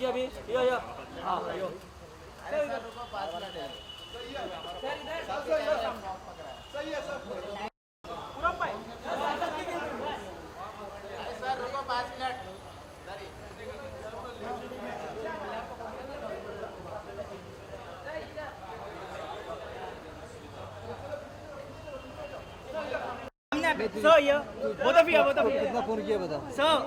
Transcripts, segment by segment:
लीजिए अभी। यो हाँ यो अरे सर रुको 5 मिनट है। सही है सर। पूरा पाए। अरे सर रुको 5 मिनट। सर ये both of you कितना फोन किया बता। सर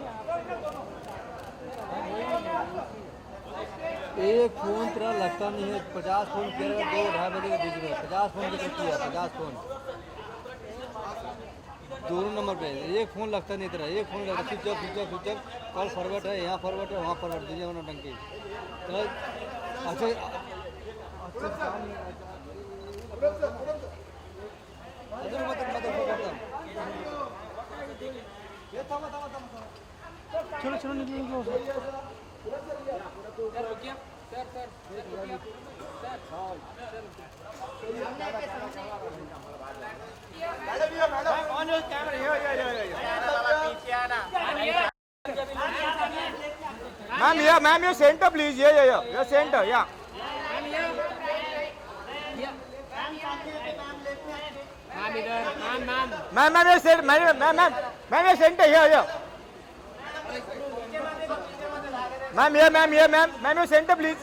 एक फोन तेरा लगता नहीं है, 50 फोन किया 2-2:30 बजे के बीच में 50 फोन किया 50 फोन दोनों नंबर पे। एक फोन लगता नहीं तेरा, एक फोन लगता स्विच ऑफ कॉल फॉरवर्ड है, यहाँ फॉरवर्ड है वहाँ फॉरवर्ड दीजिए वरना टंकी। अच्छा चलो चलो निकलो ऑन योर कैमरा पीछे आना। Ma'am your centre please. Your centre या ma'am your centre ma'am your centre here ma'am your centre please.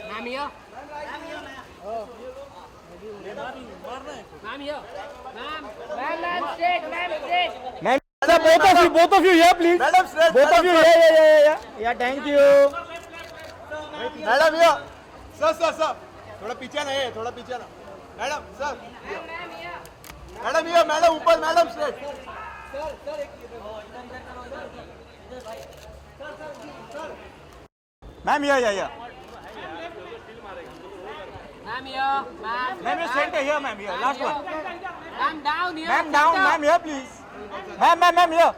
Ma'am both of you here please. Madam straight. Both of you yeah thank you. Madam ये sir थोड़ा पीछे ना, ये थोड़ा पीछे ना madam. Sir madam ये मैडम ऊपर मैडम स्ट्रेट। मैम या मैम ये centre here ma'am here last one. Ma'am down ma'am here please. Ma'am here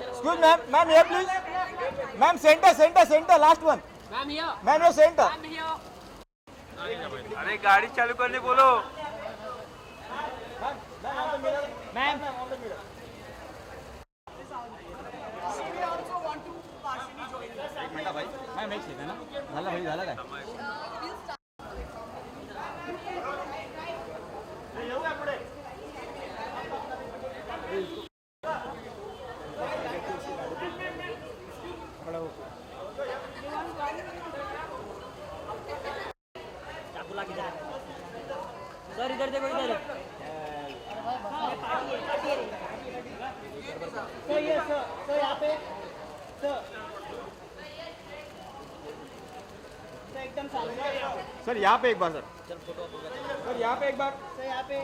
excuse ma'am here please. Ma'am centre last one. Ma'am ये सेंटर। अरे गाड़ी चालू करने बोलो। मैम भाई मैम एक सेकंड ना झाला काय सर इधर देखो इधर। सर ये सर यहाँ पे सर एकदम सामने। सर यहाँ पे एक बार सर यहाँ पे एक बार। सर यहाँ पे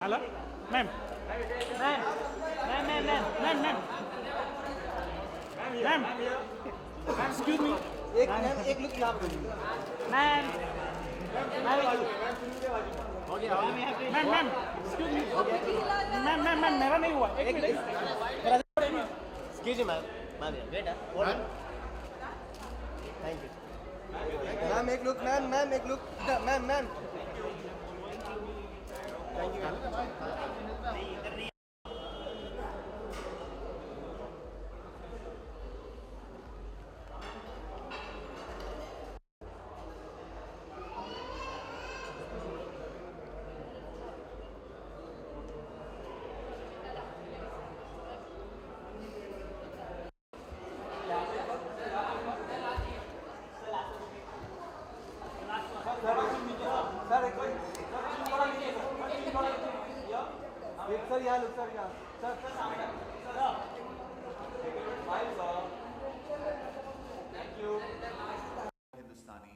हेलो मैम एक्सक्यूज मी। एक लुक यहाँ पे मैम एक्सक्यूज मी मैम मेरा नहीं हुआ। एक minute excuse ma'am wait thank you ma'am एक लुक मैम एक look ma'am thank you. Sir यहाँ लुक सर यहाँ हिंदुस्तानी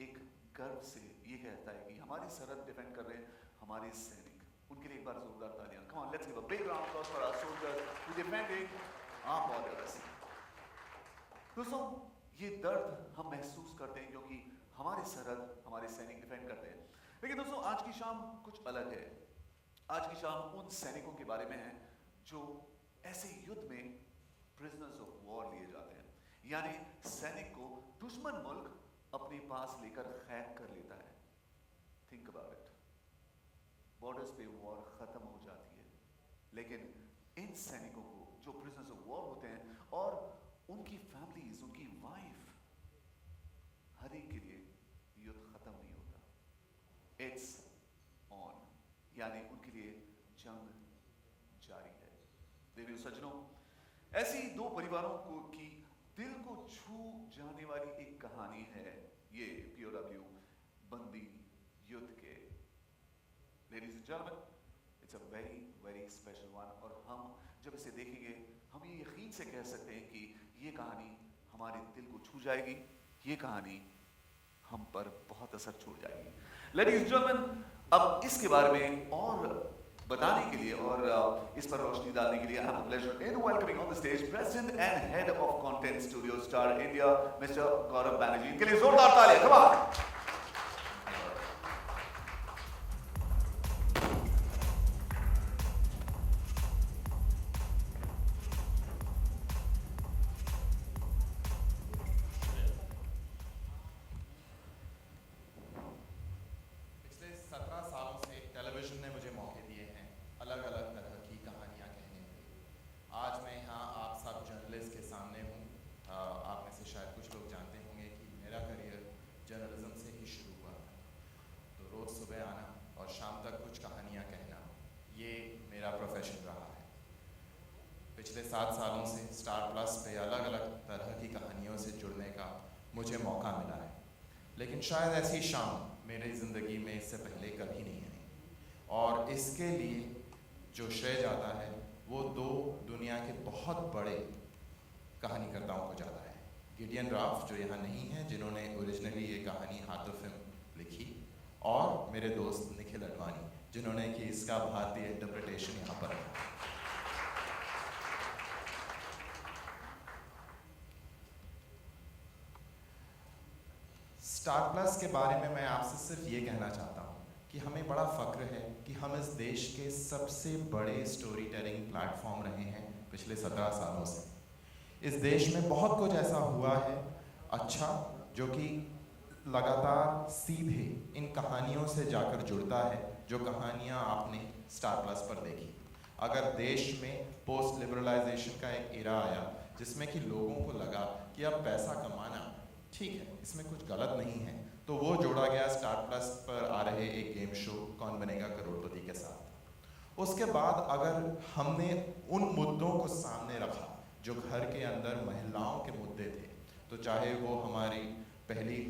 एक गर्व से ये कहता है कि हमारी सरहद डिफेंड कर रहे हैं हमारे सैनिक। उनके लिए एक बार जोरदार तालियां। Come on let's give a big round of applause for our soldiers who defending our borders. दोस्तों ये दर्द हम महसूस करते हैं क्योंकि हमारी सरहद हमारे सैनिक डिफेंड करते हैं। लेकिन दोस्तों आज की शाम कुछ अलग है। आज की शाम उन सैनिकों के बारे में है जो ऐसे युद्ध में प्रिजनर्स ऑफ वॉर लिए जाते हैं, यानी सैनिक को दुश्मन मुल्क अपने पास लेकर कैद कर लेता है। थिंक अबाउट इट, बॉर्डर्स पे वॉर खत्म हो जाती है, लेकिन इन सैनिकों को जो प्रिजनर्स ऑफ वॉर होते हैं और उनकी फैमिलीज, उनकी वाइफ, हर एक के लिए युद्ध खत्म नहीं होता, इट्स ऑन, यानी उनके लिए जंग जारी है। देवियों सज्जनों, ऐसी दो परिवारों को की दिल को छू जाने वाली एक कहानी है ये POW बंदी युद्ध के। Ladies and gentleman, it's a very very special one, और हम जब इसे देखेंगे हम ये यकीन से कह सकते हैं कि ये कहानी हमारे दिल को छू जाएगी, ये कहानी हम पर बहुत असर छोड़ जाएगी। लेडीज एंड जेंटलमैन, अब इसके बारे में और बताने के लिए और इस पर रोशनी डालने के लिए I have the pleasure in welcoming on the stage president and head of content studio Star India mister Gaurav Banerjee. इनके लिए जोरदार तालियां, कम ऑन। पिछले 17 सालों से टेलीविजन ने मुझे मौके दिए हैं अलग अलग तरह की कहानियां कहने के। आज मैं यहाँ आप सब जर्नलिस्ट के सामने हूँ। आप में से शायद कुछ लोग जानते होंगे कि मेरा करियर जर्नलिज्म से ही शुरू हुआ था। तो रोज़ सुबह आना और शाम तक कुछ कहानियाँ कहना, ये मेरा प्रोफेशन रहा है। पिछले 7 सालों से स्टार प्लस पे अलग अलग तरह की कहानियों से जुड़ने का मुझे मौका मिला है, लेकिन शायद ऐसी शाम मेरी ज़िंदगी में इससे पहले कभी नहीं आई। और इसके लिए जो श्रेय जाता है वो दो दुनिया के बहुत बड़े कहानीकर्ताओं को जाता है। गिडियन राफ, जो यहाँ नहीं है, जिन्होंने ओरिजिनली ये कहानी हाथ फिल्म लिखी, और मेरे दोस्त निखिल अडवाणी, जिन्होंने कि इसका भारतीय इंटरप्रिटेशन यहाँ पर है। स्टार प्लस के बारे में मैं आपसे सिर्फ ये कहना चाहता हूँ कि हमें बड़ा फ़ख्र है कि हम इस देश के सबसे बड़े स्टोरी टेलिंग प्लेटफॉर्म रहे हैं पिछले 17 सालों से। इस देश में बहुत कुछ ऐसा हुआ है अच्छा, जो कि लगातार सीधे इन कहानियों से जाकर जुड़ता है, जो कहानियाँ आपने स्टार प्लस पर देखी। अगर देश में पोस्ट लिबरलाइजेशन का एक एरा आया जिसमें कि लोगों को लगा कि अब पैसा कमाना ठीक है, इसमें कुछ गलत नहीं है, तो वो जोड़ा गया स्टार प्लस पर आ रहे एक गेम शो कौन बनेगा करोड़पति के साथ। उसके बाद अगर हमने उन मुद्दों को सामने रखा जो घर के अंदर महिलाओं के मुद्दे थे, तो चाहे वो हमारी पहली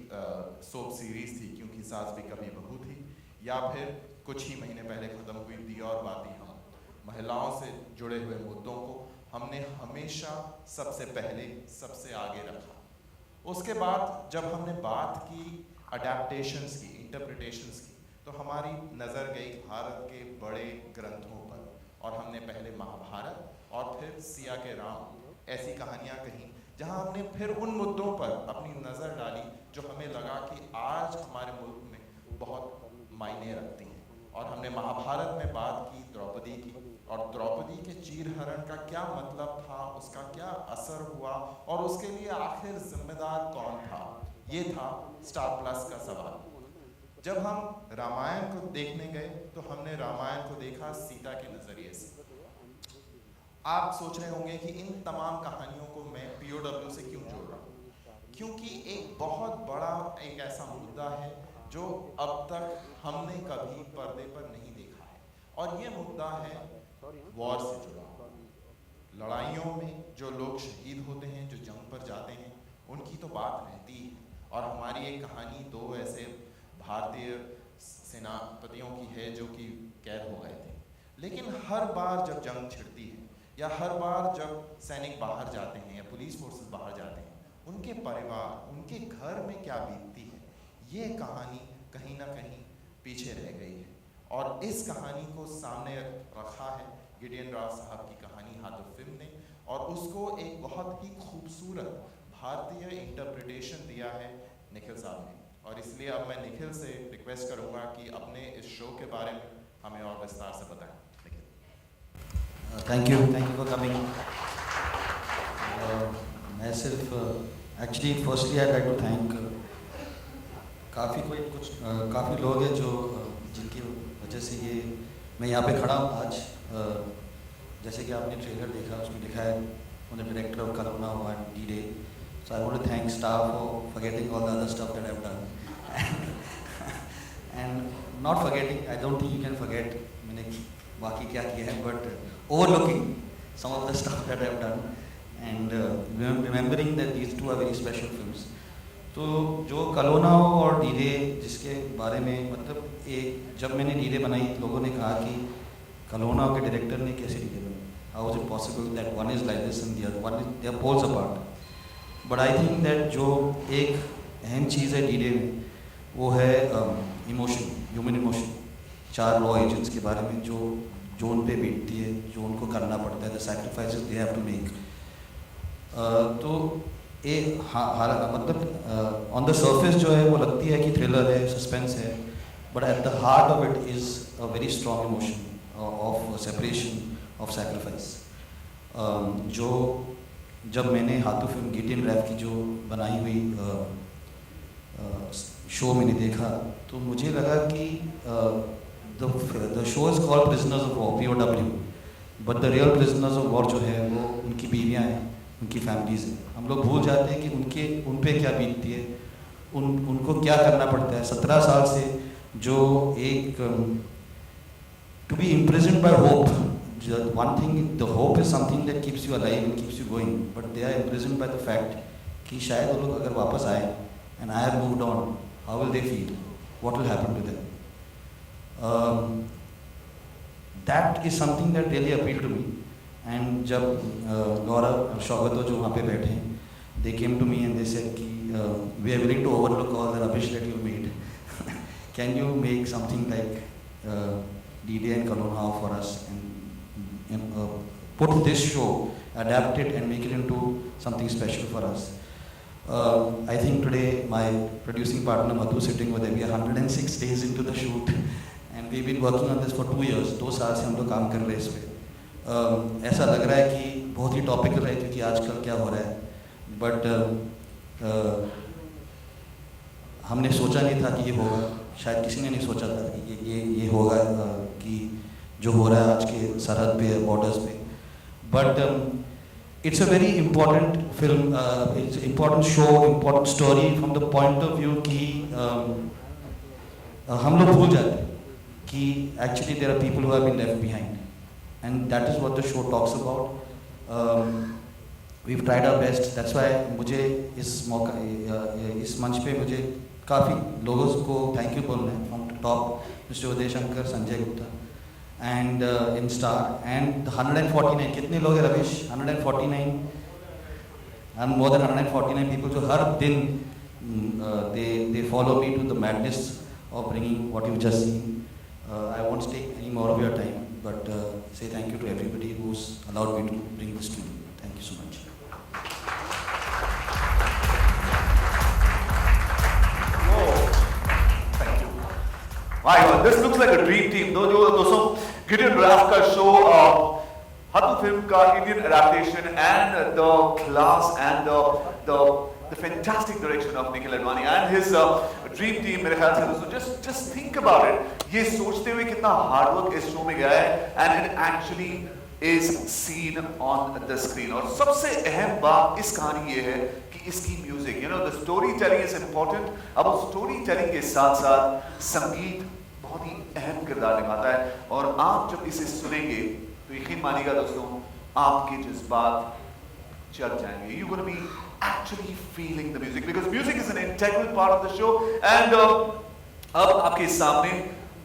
सोप सीरीज़ थी क्योंकि सास भी कभी बहू थी, या फिर कुछ ही महीने पहले ख़त्म हुई दी और बाती हम, महिलाओं से जुड़े हुए मुद्दों को हमने हमेशा सबसे पहले सबसे आगे रखा। उसके बाद जब हमने बात की अडेप्टेशंस की, इंटरप्रिटेशंस की, तो हमारी नज़र गई भारत के बड़े ग्रंथों पर, और हमने पहले महाभारत और फिर सिया के राम ऐसी कहानियाँ कहीं, जहाँ हमने फिर उन मुद्दों पर अपनी नज़र डाली जो हमें लगा कि आज हमारे मुल्क में बहुत मायने रखती हैं। और हमने महाभारत में बात की द्रौपदी की, और द्रौपदी के चीरहरण का क्या मतलब था, उसका क्या असर हुआ, और उसके लिए आखिर जिम्मेदार कौन था, ये था स्टार प्लस का सवाल। जब हम रामायण को देखने गए तो हमने रामायण को देखा सीता के नज़रिए से। आप सोच रहे होंगे कि इन तमाम कहानियों को मैं POW से क्यों जोड़ रहा हूँ, क्योंकि एक बहुत बड़ा एक ऐसा मुद्दा है जो अब तक हमने कभी पर्दे पर नहीं देखा है, और ये मुद्दा है वॉर से जुड़ा। लड़ाइयों में जो लोग शहीद होते हैं, जो जंग पर जाते हैं, उनकी तो बात रहती है, और हमारी एक कहानी दो ऐसे भारतीय सेनापतियों की है जो कि कैद हो गए थे। लेकिन हर बार जब जंग छिड़ती है, या हर बार जब सैनिक बाहर जाते हैं या पुलिस फोर्सेस बाहर जाते हैं, उनके परिवार, उनके घर में क्या बीतती है, ये कहानी कहीं ना कहीं पीछे रह गई है। और इस कहानी को सामने रखा है गिडियन राव साहब की कहानी हाथ फिल्म ने, और उसको एक बहुत ही खूबसूरत भारतीय इंटरप्रिटेशन दिया है निखिल साहब ने। और इसलिए अब मैं निखिल से रिक्वेस्ट करूंगा कि अपने इस शो के बारे में हमें और विस्तार से बताएं। Nikhil. Thank you for coming. मैं सिर्फ actually firstly I like to thank काफ़ी लोग हैं जो जिनकी वजह से ये मैं यहाँ पे खड़ा हूँ आज। जैसे कि आपने ट्रेलर देखा, उसमें लिखा है I'm the director of Kalona and D-Day. So I want to thank Star for forgetting all the other stuff that I've done. And not forgetting, I don't think you can forget मैंने बाकी क्या किया है, but overlooking some of the stuff that I've done and remembering that these two are very special films. तो जो कलोना और डीडे जिसके बारे में मतलब एक जब मैंने डीडे बनाई लोगों ने कहा कि कलोना के डायरेक्टर ने कैसे डीडे बनाई, how is it possible that one is like this and the other one they are poles apart. But I think that जो एक अहम चीज़ है डीडे में वो है emotion, human emotion. 4 law agents के बारे में जो उन पे बीतती है, जो उनको करना पड़ता है, the sacrifices they have to make. तो मतलब ऑन द सर्फेस जो है वो लगती है कि थ्रिलर है, सस्पेंस है, but at the heart of it is a very strong emotion of separation, of sacrifice. जो जब मैंने हाथू फिल्म गिटिन रैप की जो बनाई हुई शो मैंने देखा तो मुझे लगा कि the show is called prisoners of war, POW, but the real prisoners of war जो है वो उनकी बीवियाँ हैं, उनकी फैमिलीज़ हैं. हम लोग भूल जाते हैं कि उन पे क्या बीतती है, उनको क्या करना पड़ता है. 17 साल से जो एक to be imprisoned by hope. One thing, the hope is something that keeps you alive and keeps you going, but they are imprisoned by the fact कि शायद वो लोग अगर वापस आए and I have moved on, how will they feel? What will happen to them? That is something that really appealed to me. And जब गौरव और शौकत जो वहाँ पे बैठे हैं, they came to me and they said कि we are willing to overlook all the rubbish that you made. Can you make something like D-Day and Kalona for us and put this show, adapt it and make it into something special for us. I think today my producing partner Madhu sitting with we are 106 days into the shoot and we've been working on this for 2 years. 2 साल से हम लोग काम कर रहे हैं इस पे. ऐसा लग रहा है कि बहुत ही टॉपिकल है क्योंकि आजकल क्या हो रहा है, बट हमने सोचा नहीं था कि ये होगा. शायद किसी ने नहीं सोचा था कि ये होगा कि जो हो रहा है आज के सरहद पे, बॉर्डर्स पे. But it's a very important film, it's important show, important story from the point of view कि हम लोग भूल जाते हैं कि actually there are people who have been left behind and that is what the show talks about. We tried our best. That's why मुझे इस मंच पे मुझे काफ़ी लोगों को थैंक यू बोलना है from top, mister Uday Shankar, Sanjay Gupta and in Star and 149 कितने लोग हैं Ravish? 149 and more than 149 people जो हर दिन they follow me to the madness of bringing what you've just seen. I won't take any more of your time, but say thank you to everybody who's allowed me to bring this to you. Thank you so much. My God, this looks like a dream team. दोस्तों Gideon rap का show, Hathu film का Indian adaptation and the class and the fantastic direction of Nikhil Advani and his dream team. मेरे ख्याल से दोस्तों just think about it. ये सोचते हुए कितना हार्ड वर्क इस शो में गया है and it actually is seen on the screen. और सबसे अहम बात इस कहानी ये है कि इसकी music, the storytelling is important. अब स्टोरी टेलिंग के साथ साथ संगीत बहुत ही अहम किरदार निभाता है और आप जब इसे सुनेंगे तो यकीन मानिएगा दोस्तों आपके जज्बात जग जाएंगे. You're going to be actually feeling the music because music is an integral part of the show and अब आपके सामने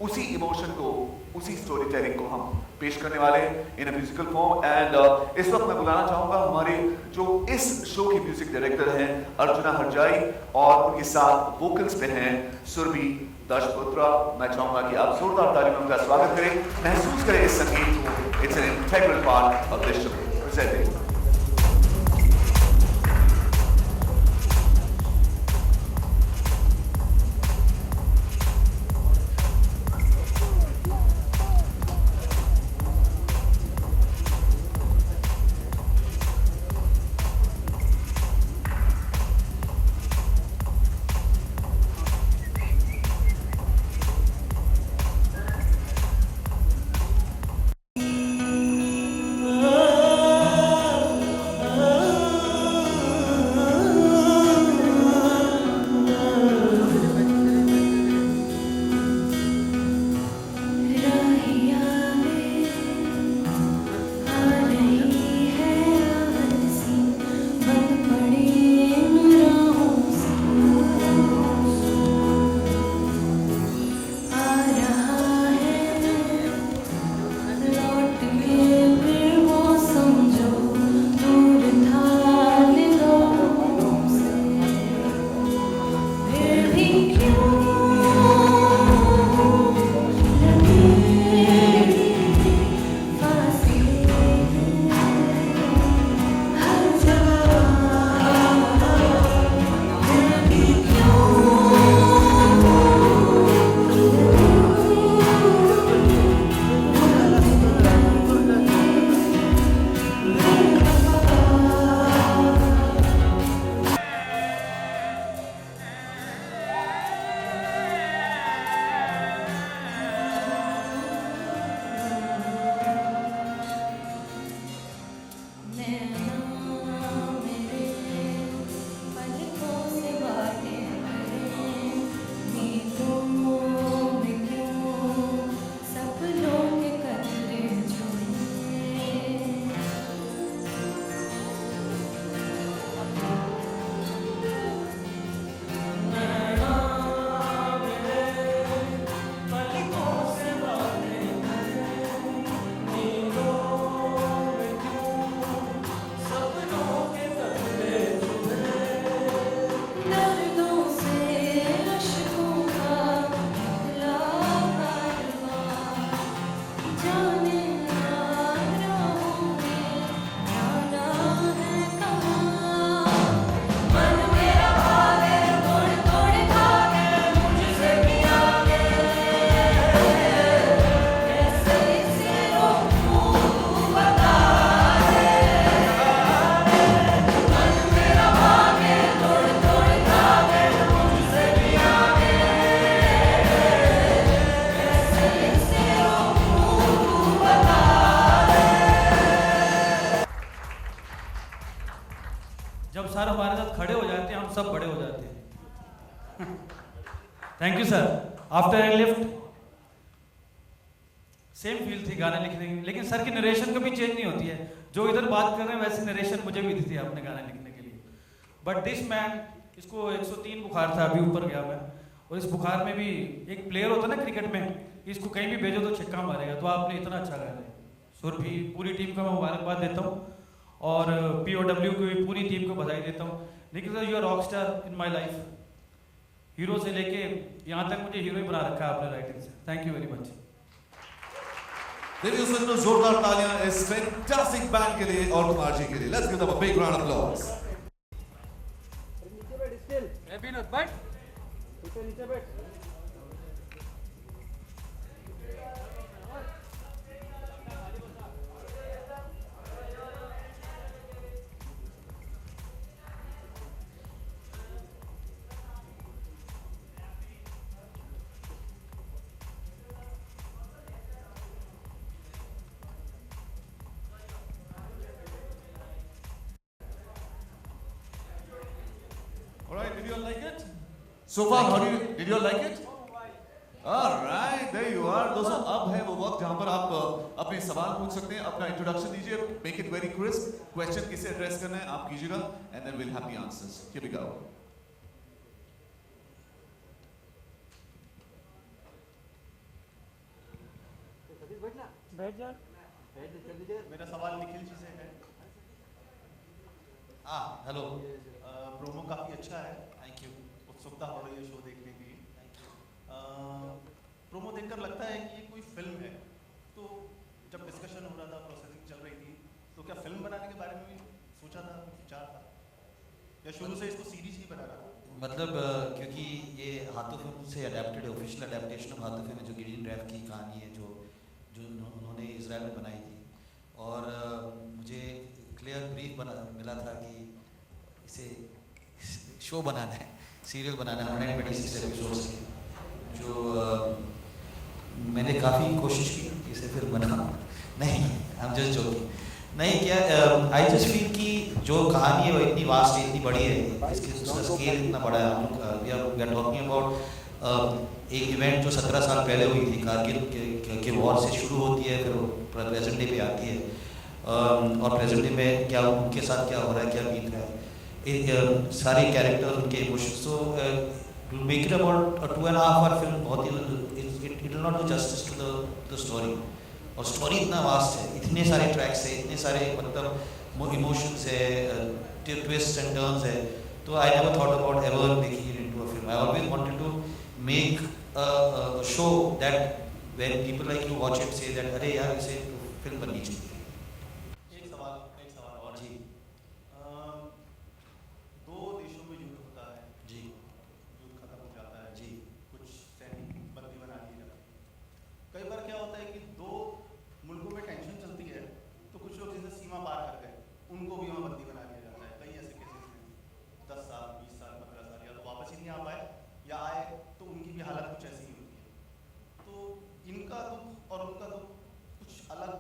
उसी इमोशन को, उसी स्टोरी टेलिंग को हम पेश करने वाले हैं इन अ म्यूजिकल फॉर्म. एंड इस वक्त मैं बुलाना चाहूंगा हमारे जो इस शो के म्यूजिक डायरेक्टर हैं अर्जुना हरजाई और उनके साथ वोकल्स पे हैं सुरभि दाशपुत्रा. मैं चाहूंगा कि आप जोरदार तालियों में उनका स्वागत करें, महसूस करें इस संगीत को. It's an integral part of this show. Presenting sir हमारे साथ खड़े हो जाते हैं हम सब बड़े हो जाते हैं। Thank you sir. After a lift same feel थी गाना लिखने की, लेकिन सर की नरेशन कभी चेंज नहीं होती है। जो इधर बात कर रहे हैं वैसे नरेशन मुझे भी दी थी आपने गाना लिखने के लिए। बट दिस मैन, इसको 103 बुखार था, अभी ऊपर गया मैं, और इस बुखार में भी एक प्लेयर होता है ना क्रिकेट में, इसको कहीं भी भेजो तो छक्का मारेगा। तो आपने इतना अच्छा गाया है। सुर भी पूरी टीम को मैं मुबारकबाद देता हूँ और POW की भी पूरी टीम को बधाई देता हूँ। Nikhil sir, you are rock star in my life. Hero से लेके यहाँ तक मुझे हीरो ही बना रखा है आपने राइटिंग से। Thank you very much. Ladies and gentlemen, जोरदार तालियां इस फैंटास्टिक बैंड के लिए और कुमार जी के लिए। Let's give them a big round of applause. Vinod बैठ, नीचे बैठ। All right, did you all like it? So far, did you all like it? All right, there you are. दोस्तों, अब है वो वक्त जहां पर आप अपने सवाल पूछ सकते हैं। अपना इंट्रोडक्शन दीजिए, make it very crisp. Question किसे एड्रेस करना है आप कीजिएगा, and then we'll have the answers. Here we go. बैठ जा। मेरा सवाल निखिल जी से है। हाँ, हेलो। प्रोमो काफ़ी अच्छा है, थैंक यू। उत्सुकता हो रही है शो देखने की। प्रोमो देखकर लगता है कि ये कोई फिल्म है। तो जब डिस्कशन हो रहा था, प्रोसेसिंग चल रही थी, तो क्या फिल्म बनाने के बारे में भी सोचा था, विचार था, या शुरू से इसको सीरीज ही बना रहा? मतलब क्योंकि ये हाथों फिल्म से अडेप्टेड, ऑफिशियल अडेप्टेशन ऑफ हाथों फिल्म जो गिरीन रैफ की कहानी है, जो उन्होंने इजराइल में बनाई थी, और मुझे क्लियर ब्रीफ मिला था कि इसे शो बनाना है, सीरियल बनाना है 126 एपिसोड्स की, जो मैंने काफ़ी कोशिश की इसे फिर बना। नहीं, आई एम जस्ट जोकिंग। नहीं, क्या आई जस्ट फील कि जो कहानी है वो इतनी वास्ट है, इतनी बड़ी है, उसका स्केल इतना बड़ा है। हम लोग वी आर टॉकिंग अबाउट एक इवेंट जो 17 साल पहले हुई थी, कारगिल के वॉर से शुरू होती है, फिर प्रेजेंट डे पे आती है, और प्रेजेंट डे में क्या उनके साथ क्या हो रहा है, क्या बीत रहा है, सारे कैरेक्टर्स, उनके इमोशंस। तो make it about 2.5 hour film बहुत ही, it will not do justice to the story. और स्टोरी इतना वास्ट है, इतने सारे ट्रैक्स है, इतने सारे मतलब इमोशंस है, ट्विस्ट एंड टर्न्स है। तो I never thought about ever making it into a film. I always wanted to make a show that when people like you watch it say that अरे यार इसे फिल्म बननी चाहिए। एक सवाल और जी। दो देशों में युद्ध होता है जी। युद्ध खत्म हो जाता है जी। कुछ सैनिक बंदी बना लिए जाते हैं। कई बार क्या होता है कि दो मुल्कों में टेंशन चलती है, तो कुछ लोग जैसे सीमा पार कर गए, उनको भी वहाँ बंदी बना लिया जाता है। कई ऐसे केसेस हैं 10 साल 20 साल 15 साल, या तो वापस ही नहीं आ पाए, या आए तो उनकी भी हालत कुछ ऐसी ही होती है। तो इनका दुख और उनका दुख कुछ अलग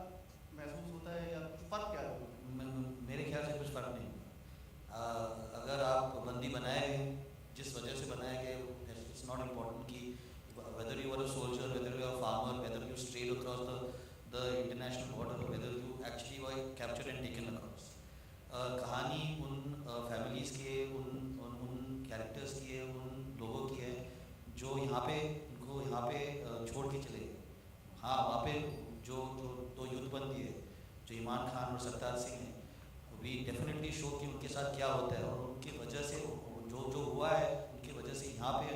महसूस होता है, या कुछ फर्क क्या है? मेरे ख्याल से कुछ फर्क नहीं। अगर आप बंदी बनाए गए, जिस वजह से बनाए गए, इट्स नॉट इम्पोर्टेंट कि whether you are a soldier, whether you are a farmer, whether you strayed across the international border, or whether you actually were captured and taken across. कहानी उन फैमिलीज़ की है, उन कैरेक्टर्स की है, उन लोगों की है जो यहाँ पे उनको यहाँ पे छोड़ के चले गए। हाँ, वहाँ पे जो दो युद्धबंदी है, जो ईमान खान और सरताज सिंह हैं, वी डेफिनेटली शो कि उनके साथ क्या होता है, और उनकी वजह से जो हुआ है, उनकी वजह से यहाँ पे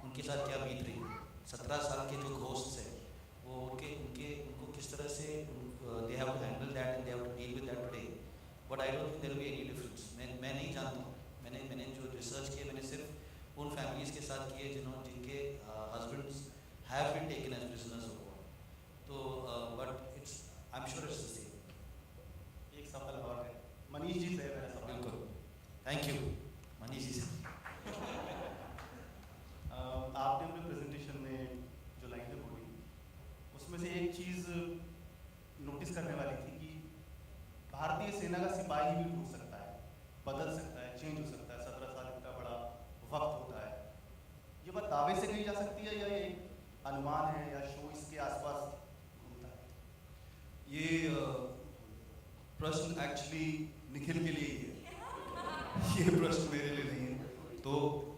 उनके साथ क्या बीत रही है। 17 साल के जो घोस्ट है, वो उनको किस तरह से they have to handle that and they have to deal with that today. But I don't think there will be any difference. मैं नहीं जानता हूँ, मैंने जो रिसर्च किया, मैंने सिर्फ उन फैमिलीज़ के साथ किए जिनके husbands have been taken as prisoners of war. तो but it's I am sure it's the same. एक सवाल और है मनीष जी से, मेरा सवाल। बिल्कुल, थैंक यू मनीष जी से। आपने अपने प्रेजेंटेशन में जो लाइनें बोली, उसमें से एक चीज़ नोटिस करने वाली थी कि भारतीय सेना का सिपाही भी टूट सकता है, बदल सकता है, चेंज हो सकता है। 17 साल इतना बड़ा वक्त होता है। ये बात दावे से कही जा सकती है या ये अनुमान है या शो इसके आसपास घूमता है? ये प्रश्न एक्चुअली निखिल के लिए ही है, ये प्रश्न मेरे लिए नहीं है। तो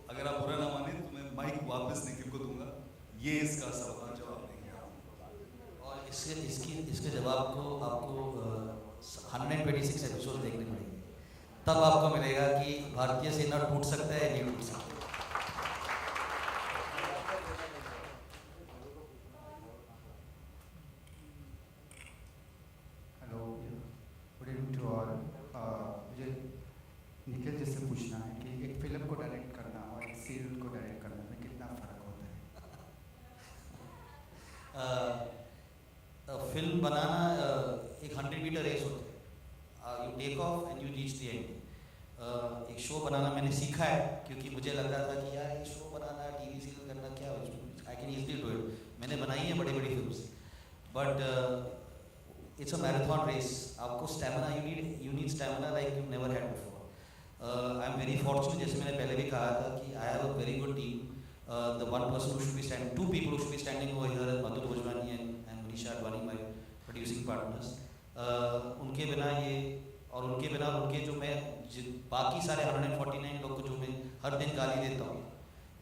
अगर आप बुरा ना माने तो मैं माइक वापस निखिल को दूंगा, ये इसका सवाल जवाब नहीं है। और इसके जवाब को आपको 126 एपिसोड देखने पड़ेंगे, तब आपको मिलेगा कि भारतीय सेना टूट सकता है नहीं टूट सकता। Hello, good evening to all. मुझे निखिल जी से पूछना है कि एक फिल्म को डायरेक्ट करना और एक सीरियल को डायरेक्ट करने में कितना फ़र्क होता है? फिल्म बनाना एक 100 मीटर रेस होता है। You take off and you reach the end. एक शो बनाना मैंने सीखा है, क्योंकि मुझे लग रहा था कि यार ये शो बनाना, टीवी सीरियल करना क्या, I can easily do it. मैंने बनाई है बड़ी बड़ी films, but it's a marathon race. आपको stamina, you need stamina like you never had before. I am very fortunate, जैसे मैंने पहले भी कहा था कि I have a very good team. The one person who should be standing, two people who should be standing over here, Madhu Bhojwani and Manisha Advani, my producing partners. उनके बिना ये, और उनके बिना उनके जो मैं बाकी सारे 149 लोग को जो मैं हर दिन गाली देता हूँ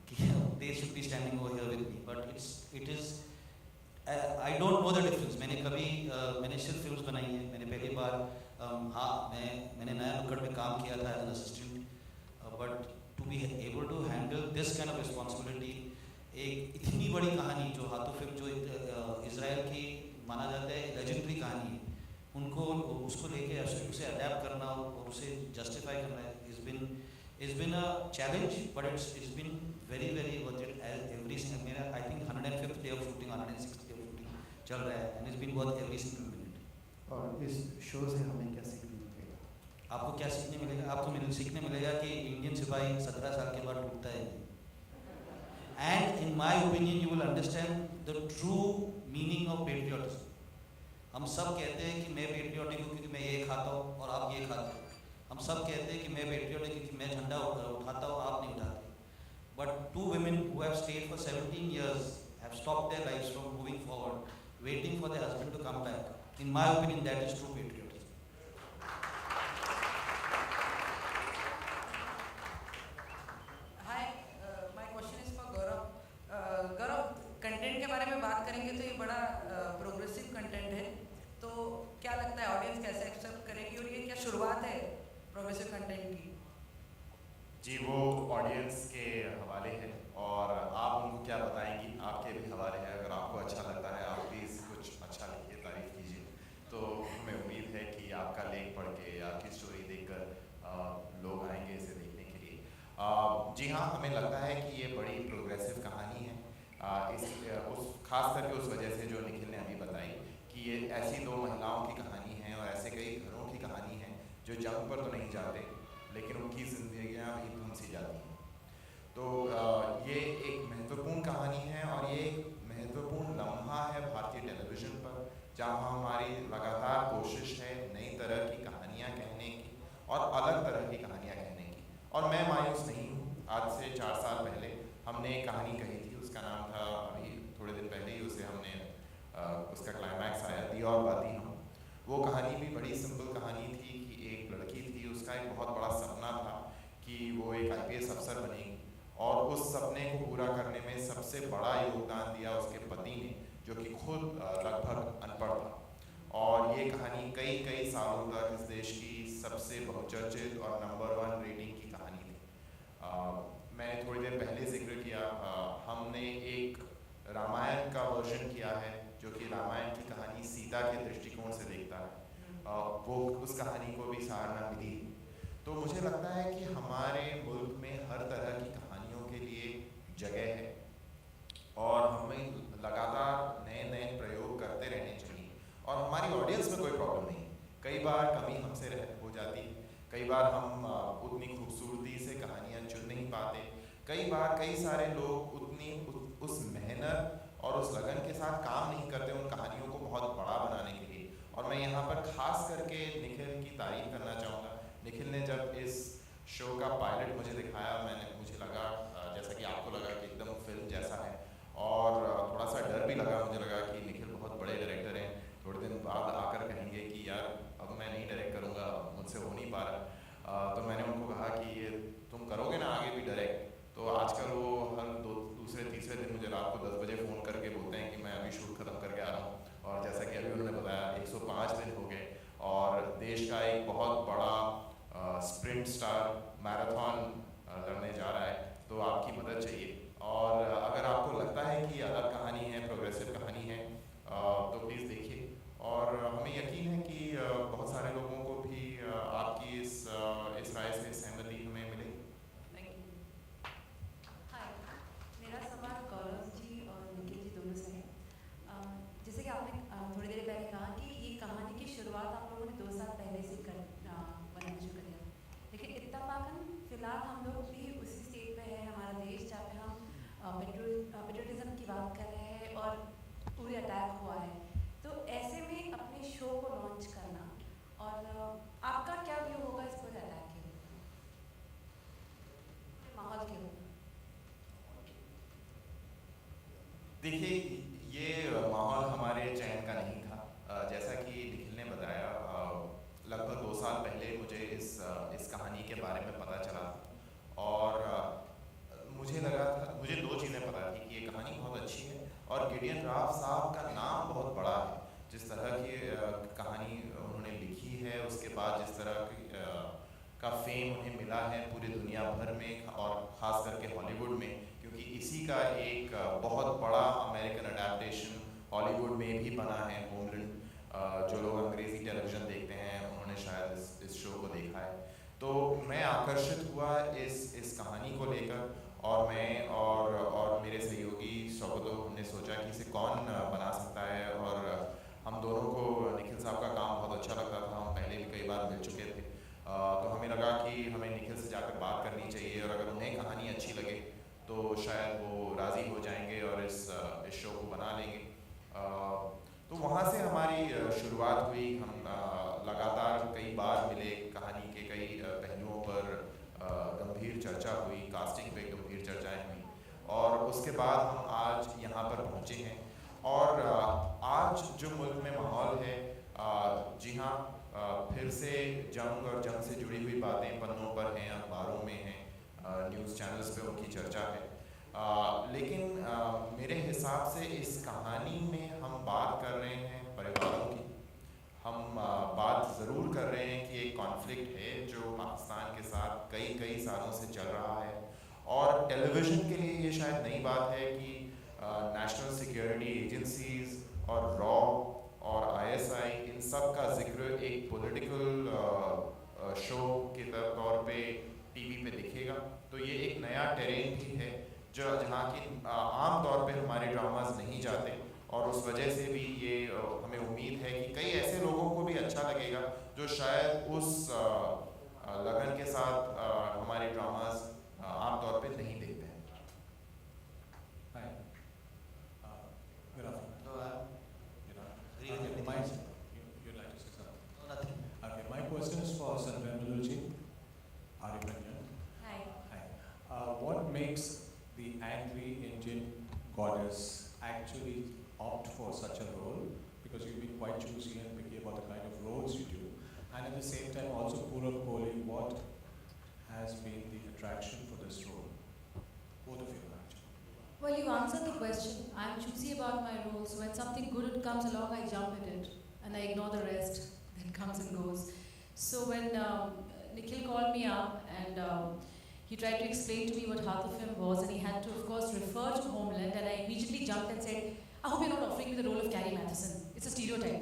कि they should be standing over here with me, but it is I don't know the difference. मैंने सिर्फ फिल्म्स बनाई हैं। मैंने पहली बार मैंने नया नुक्कड़ में काम किया था as an assistant, but to be able to handle this kind of responsibility, एक इतनी बड़ी कहानी जो हाथों फिल्म, जो इजराइल की माना जाता है लेजेंडरी कहानी है, उनको उसको लेके उसे अडेप्ट करना और उसे जस्टिफाई करना is been a challenge, but it's been very very worth it. Every single, मेरा I think 105th day of shooting, 106th day of shooting चल रहा है, and it's been worth every single minute. और इस show से हमें क्या सीखने मिलेगा? आपको क्या सीखने मिलेगा? आपको सीखने मिलेगा कि इंडियन सिपाही 17 साल के बाद टूटता है। And in my opinion you will understand the true meaning of patriotism. हम सब कहते हैं कि मैं पेट्रियटिक हूँ क्योंकि मैं ये खाता हूँ और आप ये खाते हो। हम सब कहते हैं कि मैं पेट्रियटिक क्योंकि मैं झंडा उठाता हूँ, आप नहीं उठाते। But 2 women who have stayed for 17 years have stopped their lives from moving forward, waiting for their husband to come back. In my opinion, that is true patriotism. Hi, my question is for Gaurav. Gaurav, content के बारे में बात करेंगे तो ये बड़ा progressive content है, तो क्या लगता है ऑडियंस कैसे एक्सेप्ट करेगी और ये क्या शुरुआत है प्रोग्रेसिव कंटेंट की? जी, वो ऑडियंस के हवाले है और आप उनको क्या बताएंगी, आपके भी हवाले है। अगर आपको अच्छा लगता है आप प्लीज़ कुछ अच्छा लिखिए, तारीफ कीजिए। तो हमें उम्मीद है कि आपका लेख पढ़ के, आपकी स्टोरी देखकर लोग आएंगे इसे देखने के लिए। जी हाँ, हमें लगता है कि ये बड़ी प्रोग्रेसिव कहानी है, खास करके उस वजह से जो निखिल ने अभी बताई कि ये ऐसी 2 महिलाओं की कहानी है और ऐसे कई घरों की कहानी है जो जंग पर तो नहीं जाते लेकिन उनकी जिंदगियां भी धुन सी जाती हैं। तो ये एक महत्वपूर्ण कहानी है और ये एक महत्वपूर्ण लम्हा है भारतीय टेलीविज़न पर, जहाँ हमारी लगातार कोशिश है नई तरह की कहानियाँ कहने की और अलग तरह की कहानियाँ कहने की। और मैं मायूस नहीं हूँ। आज से 4 साल पहले हमने एक कहानी कही थी, उसका नाम था, अभी थोड़े दिन पहले ही उसे हमने उसका क्लाइमैक्स आया, दी और बाती हम। वो कहानी भी बड़ी सिंपल कहानी थी कि एक लड़की थी, उसका एक बहुत बड़ा सपना था कि वो एक IPS अफसर बनेगी और उस सपने को पूरा करने में सबसे बड़ा योगदान दिया उसके पति ने, जो कि खुद लगभग अनपढ़ था। और ये कहानी कई सालों तक इस देश की सबसे बहुचर्चित और नंबर 1 रेटिंग की कहानी थी। मैंने थोड़ी देर पहले जिक्र किया, हमने एक रामायण का वर्जन किया है जो कि रामायण की कहानी सीता के दृष्टिकोण से देखता है। वो उस कहानी को भी सराहना मिली। तो मुझे लगता है कि हमारे मुल्क में हर तरह की कहानियों के लिए जगह है और हमें लगातार नए प्रयोग करते रहने चाहिए और हमारी ऑडियंस में कोई प्रॉब्लम नहीं। कई बार कमी हमसे हो जाती है, कई बार हम उतनी खूबसूरती से कहानियाँ चुन नहीं पाते, कई बार कई सारे लोग उस मेहनत और उस लगन के साथ काम नहीं करते उन कहानियों को बहुत बड़ा बनाने के लिए। और मैं यहाँ पर खास करके निखिल की तारीफ करना चाहूँगा। निखिल ने जब इस शो का पायलट मुझे दिखाया, मुझे लगा जैसा कि आपको लगा कि एकदम फिल्म जैसा है, और थोड़ा सा डर भी लगा। मुझे लगा कि निखिल बहुत बड़े डायरेक्टर हैं, थोड़े दिन बाद आकर कहेंगे कि यार अब मैं नहीं डायरेक्ट करूँगा, मुझसे हो नहीं पा रहा। तो मैंने उनको कहा कि ये तुम करोगे ना आगे भी डायरेक्ट। तो आजकल वो हर दूसरे तीसरे दिन मुझे रात को 10 बजे फ़ोन करके बोलते हैं कि मैं अभी शूट ख़त्म करके आ रहा हूँ। और जैसा कि अभी उन्होंने बताया 105 दिन हो गए, और देश का एक बहुत बड़ा स्प्रिंट स्टार मैराथन लड़ने जा रहा है, तो आपकी मदद चाहिए। और अगर आपको लगता है कि अलग कहानी है, प्रोग्रेसिव कहानी है, तो प्लीज़ देखिए। और हमें यकीन है कि बहुत सारे लोगों को भी आपकी इस राय से सहमति हमें मिलेगी। हाय, मेरा सवाल गौरव जी और निखिल जी दोनों से है। जैसे कि आपने थोड़ी देर पहले कहा कि ये कहानी की शुरुआत आप लोगों ने 2 साल पहले से बनाना शुरू कर दिया, लेकिन इत्तेफाकन फिलहाल हम लोग भी उसी स्टेज पे है हमारा देश जहाँ पे हम पेट्रोलिज्म की बात कर रहे हैं और पूरी अटैक हुआ है। तो ऐसे में अपने शो को लॉन्च करना, और आपका क्या व्यू होगा इस पूरे अटैक के माहौल के ऊपर? देखिए, ये माहौल हमारे चयन का नहीं था। जैसा कि निखिल ने बताया, लगभग 2 साल पहले मुझे इस कहानी के बारे में पता चला, और मुझे लगा था, मुझे 2 चीज़ें पता थी कि ये कहानी बहुत अच्छी है और गिडियन राव साहब का नाम बहुत बड़ा है। जिस तरह की कहानी उन्होंने लिखी है, उसके बाद जिस तरह की का फेम उन्हें मिला है पूरी दुनिया भर में, और ख़ास करके हॉलीवुड में, क्योंकि इसी का एक बहुत बड़ा अमेरिकन अडेप्टेशन हॉलीवुड में भी बना है, होमलैंड। जो लोग अंग्रेज़ी टेलीविज़न देखते हैं उन्होंने शायद इस शो को देखा है। तो मैं आकर्षित हुआ इस कहानी को लेकर, और मैं और मेरे सहयोगी शौकतो, हमने सोचा कि इसे कौन बना सकता है। और हम दोनों को निखिल साहब का काम बहुत अच्छा लगता था, हम पहले भी कई बार मिल चुके थे। तो हमें लगा कि हमें निखिल से जाकर बात करनी चाहिए, और अगर उन्हें कहानी अच्छी लगे तो शायद वो राज़ी हो जाएंगे और इस शो को बना लेंगे। तो वहाँ से हमारी शुरुआत हुई। हम लगातार कई बार मिले, कहानी के कई पहलुओं पर गंभीर चर्चा हुई, कास्टिंग पे गंभीर चर्चाएं हुई, और उसके बाद हम आज यहाँ पर पहुँचे हैं। और आज जो मुल्क में माहौल है, जी हाँ, फिर से जंग और जंग से जुड़ी हुई बातें पन्नों पर हैं, अखबारों में हैं, न्यूज़ चैनल्स पे उनकी चर्चा है। लेकिन मेरे हिसाब से इस कहानी में हम बात कर रहे हैं परिवारों की। हम बात ज़रूर कर रहे हैं कि एक कॉन्फ्लिक्ट है जो पाकिस्तान के साथ कई सालों से चल रहा है, और टेलीविज़न के लिए ये शायद नई बात है कि नेशनल सिक्योरिटी एजेंसीज़ और रॉ और ISI, इन सब का जिक्र एक पॉलिटिकल शो के तौर पे टीवी पे दिखेगा। तो ये एक नया टेरेन भी है जहाँ की आम तौर पे हमारे ड्रामाज नहीं जाते, और उस वजह से भी ये हमें उम्मीद है कि कई ऐसे लोगों को भी अच्छा लगेगा जो शायद उस लगन के साथ हमारे ड्रामाज आम तौर पे नहीं देखते हैं। My question is for Sanjay. Hi. What makes the angry Indian goddess actually opt for such a role? Because you've been quite choosy and picky about the kind of roles you do. And at the same time also, Purav Kohli, what has been the attraction for this role? Both of you actually. Well, you answered the question. I'm choosy about my roles. When something good comes along, I jump at it. And I ignore the rest that comes and goes. So when Nikhil called me up and he tried to explain to me what Haath of Him was, and he had to, of course, refer to Homeland, and I immediately jumped and said, I hope you're not offering me the role of Carrie Matheson. It's a stereotype.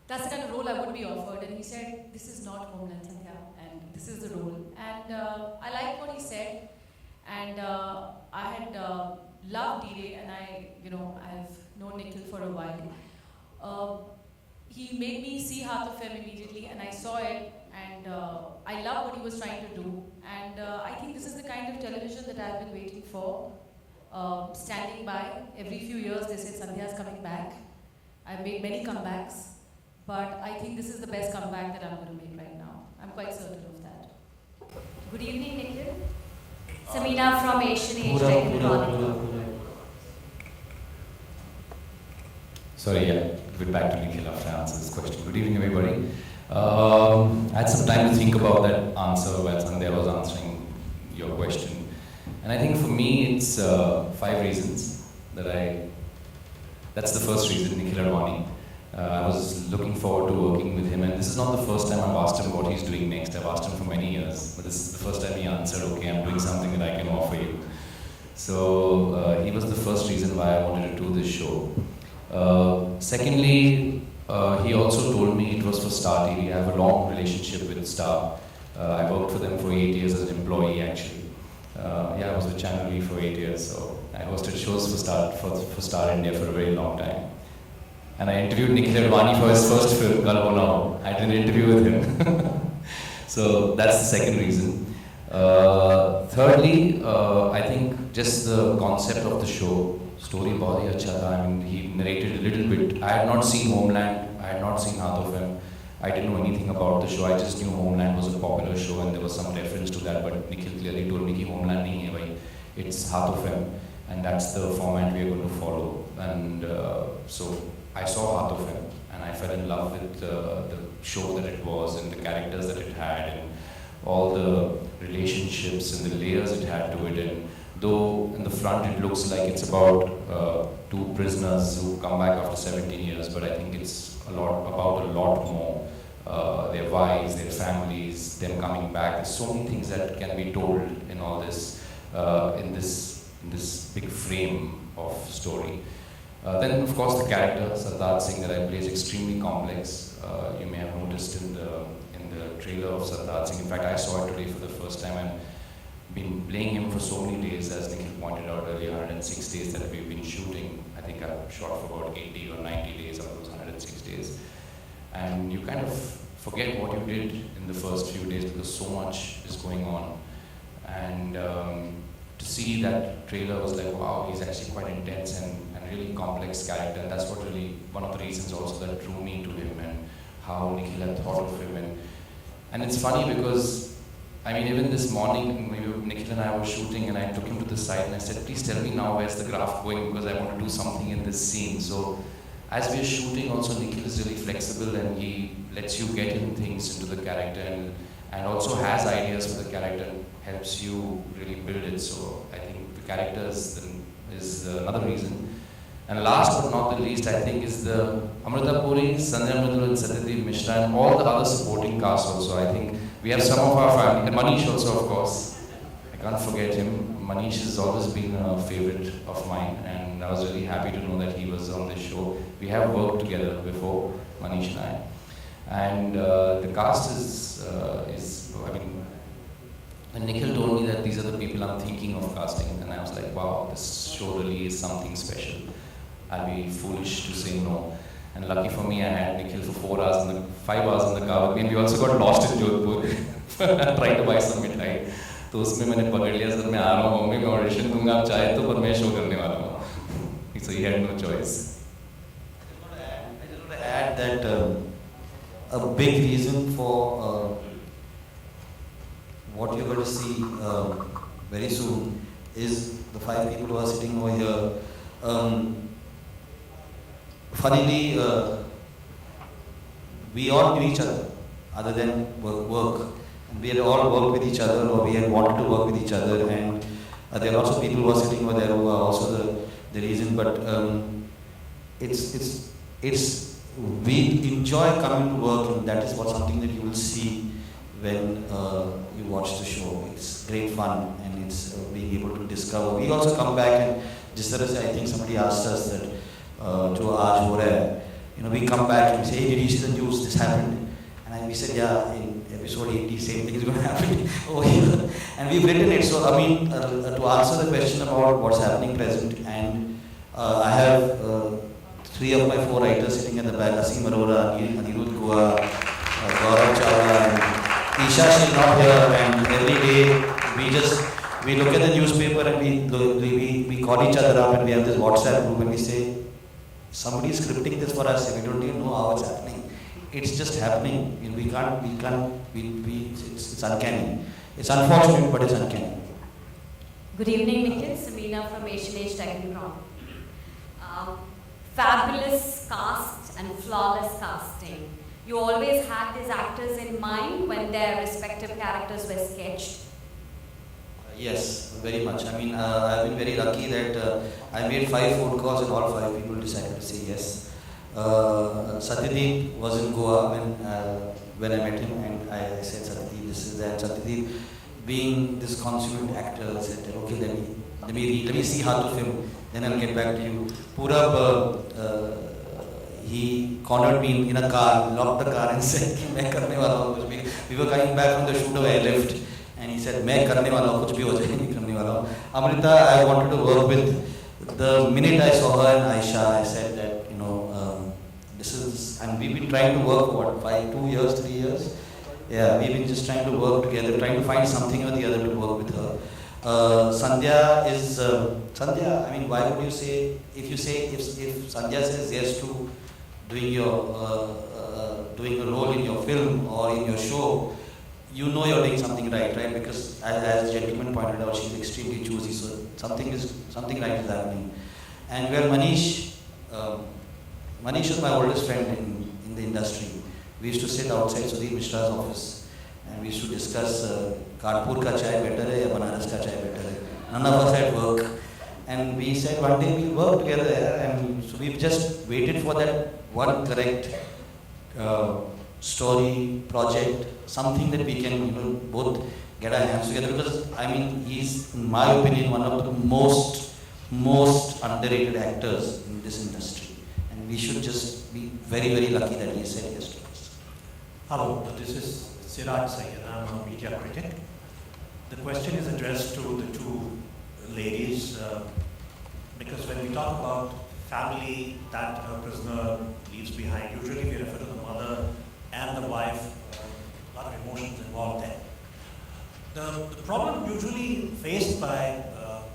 That's the kind of role I would be offered. And he said, this is not Homeland, Sandhya, and this is the role. And I liked what he said, and I had loved D-Day, and I've known Nikhil for a while. He made me see Haath of Him immediately, and I saw it, and I love what he was trying to do. And I think this is the kind of television that I've been waiting for, standing by. Every few years they say Sandhya's coming back. I've made many comebacks, but I think this is the best comeback that I'm going to make right now. I'm quite certain of that. Good evening, Nikhil. Samina from Asian Age Dragon Chronicle. Sorry, yeah, get back to Nikhil after I answer this question. Good evening, everybody. I had some time to think about that answer while Sandhya was answering your question. And I think for me, it's 5 reasons that's the first reason, Nikhil Advani. I was looking forward to working with him, and this is not the first time I've asked him what he's doing next. I've asked him for many years, but this is the first time he answered, okay, I'm doing something that I can offer you. So he was the first reason why I wanted to do this show. Secondly, he also told me it was for Star TV. I have a long relationship with Star. I worked for them for 8 years as an employee, actually. I was with Channel V for 8 years, so I hosted shows for Star India for a very long time. And I interviewed Nikhil Advani for his first film, Kal Ho Na Ho. I did an interview with him. So that's the second reason. Thirdly, I think just the concept of the show, story bahut hi acha tha. I mean, he narrated a little bit. I had not seen Homeland, I had not seen Haath of Him. I didn't know anything about the show. I just knew Homeland was a popular show and there was some reference to that, but Nikhil clearly told me that Homeland nahi hai bhai, it's Haath of Him, and that's the format we are going to follow. And so I saw Haath of Him and I fell in love with the show that it was and the characters that it had and all the relationships and the layers it had to it. And though in the front it looks like it's about 2 prisoners who come back after 17 years, but I think it's about a lot more. Their wives, their families, them coming back. There's so many things that can be told in all this, in this big frame of story. Then of course the character, Sartaj Singh, that I play is extremely complex. You may have noticed in the trailer of Sartaj Singh. In fact, I saw it today for the first time and been playing him for so many days, as Nikhil pointed out earlier, 106 days that we've been shooting. I think I've shot for about 80 or 90 days out of those 106 days. And you kind of forget what you did in the first few days because so much is going on. And to see that trailer was like, wow, he's actually quite intense and really complex character. And that's what really, one of the reasons also that drew me to him and how Nikhil had thought of him. And it's funny because, I mean, even this morning, Nikhil and I were shooting and I took him to the side and I said, please tell me now where's the graph going because I want to do something in this scene. So as we're shooting also, Nikhil is really flexible and he lets you get in things into the character and also has ideas for the character and helps you really build it. So I think the characters is another reason. And last but not the least, I think is the Amrita Puri, Sandhya Mridul and Satyadeep Mishra and all the other supporting cast also. I think we have some of our family, and Manish also of course. I can't forget him. Manish has always been a favorite of mine and I was really happy to know that he was on this show. We have worked together before, Manish and I. And the cast is I mean, when Nikhil told me that these are the people I'm thinking of casting, and I was like, wow, this show really is something special. I'll be foolish to say no. And lucky for me, I had Nikhil for 5 hours in the car with me, and we also got lost in Jodhpur trying to buy some mithai. तो उसमें मैंने पकड़ लिया sir मैं आ रहा हूँ mummy मैं audition दूंगा आप चाहे तो पर मैं शो करने वाला हूँ. So he had no choice. I just want to add that a big reason for what you're going to see very soon is the 5 people who are sitting over here. Funnily, we all knew each other than work. We had all worked with each other or we had wanted to work with each other, and there are lots of people who are sitting over there who are also the reason, but we enjoy coming to work, and that is something that you will see when you watch the show. It's great fun and it's being able to discover. We also come back and just as I think somebody asked us that to aaj ho raha hai, we come back and we say, hey, did you see the news, this happened? And we said, yeah, in episode 80, same thing is going to happen over here. And we've written it. So, I mean, to answer the question about what's happening present, and I have 3 of my 4 writers sitting at the back, Asim Arora, Anirudh Goa, Gaurav Chawla, and Isha is not here, and every day we look at the newspaper and we call each other up and we have this WhatsApp group and we say, somebody is scripting this for us and we don't even know how it's happening. it's just happening. You know, it's uncanny. It's unfortunate, but it's uncanny. Good evening, Nikhil. Samina from Asian Age Technicron. Fabulous cast and flawless casting. You always had these actors in mind when their respective characters were sketched. Yes, very much. I mean, I've been very lucky that I made 5 phone calls and all 5 people decided to say yes. Satyadeep was in Goa when I met him, and I said, Satyadeep, this is that. Satyadeep, being this consummate actor, said, okay, let me see how to film, then I'll get back to you. Purab, he cornered me in a car, locked the car and said, मैं करने वाला हूँ. We were coming back from the shoot where I left, and he said, मैं करने वाला हूँ, कुछ भी हो जाए, नहीं करने वाला हूँ. Amrita, I wanted to work with. The minute I saw her and Aisha, I said that, you know, this is, and we've been trying to work for what, 2 years, 3 years? Yeah, we've been just trying to work together, trying to find something or the other to work with her. Sandhya is, Sandhya, I mean, why would you say, if Sandhya says yes to doing doing a role in your film or in your show, you know you're doing something right? Because as the gentleman pointed out, she's extremely choosy, so something right is happening. And well, Manish is my oldest friend in the industry. We used to sit outside Sudhir Mishra's office and we used to discuss Kanpur ka chai better hai ya Banaras ka chai better hai. None of us had work, and we said one day we'll work together, and so we've just waited for that one correct story, project, something that we can, you know, both get our hands together, because I mean, he's, in my opinion, one of the most underrated actors in this industry, and we should just be very, very lucky that he said yes to us. Hello, this is Siraj Sayyed. I'm a media critic. The question is addressed to the two ladies, because when we talk about family that a prisoner leaves behind, usually we refer to the mother and the wife, a lot of emotions involved there. The problem usually faced by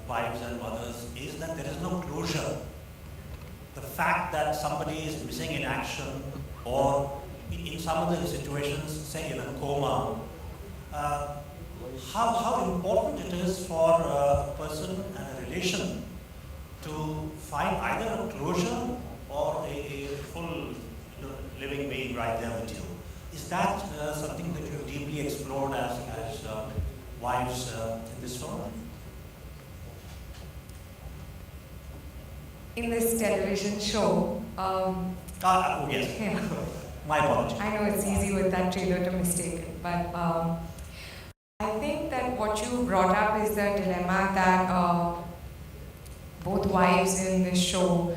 wives and mothers is that there is no closure. The fact that somebody is missing in action, or in some other situations, say in a coma, how important it is for a person and a relation to find either a closure or a full living being right there with you. Is that something that you have deeply explored as wives in this film? In this television show, yes. Yeah. My apologies. I know it's easy with that trailer to mistake it, but I think that what you brought up is the dilemma that both wives in this show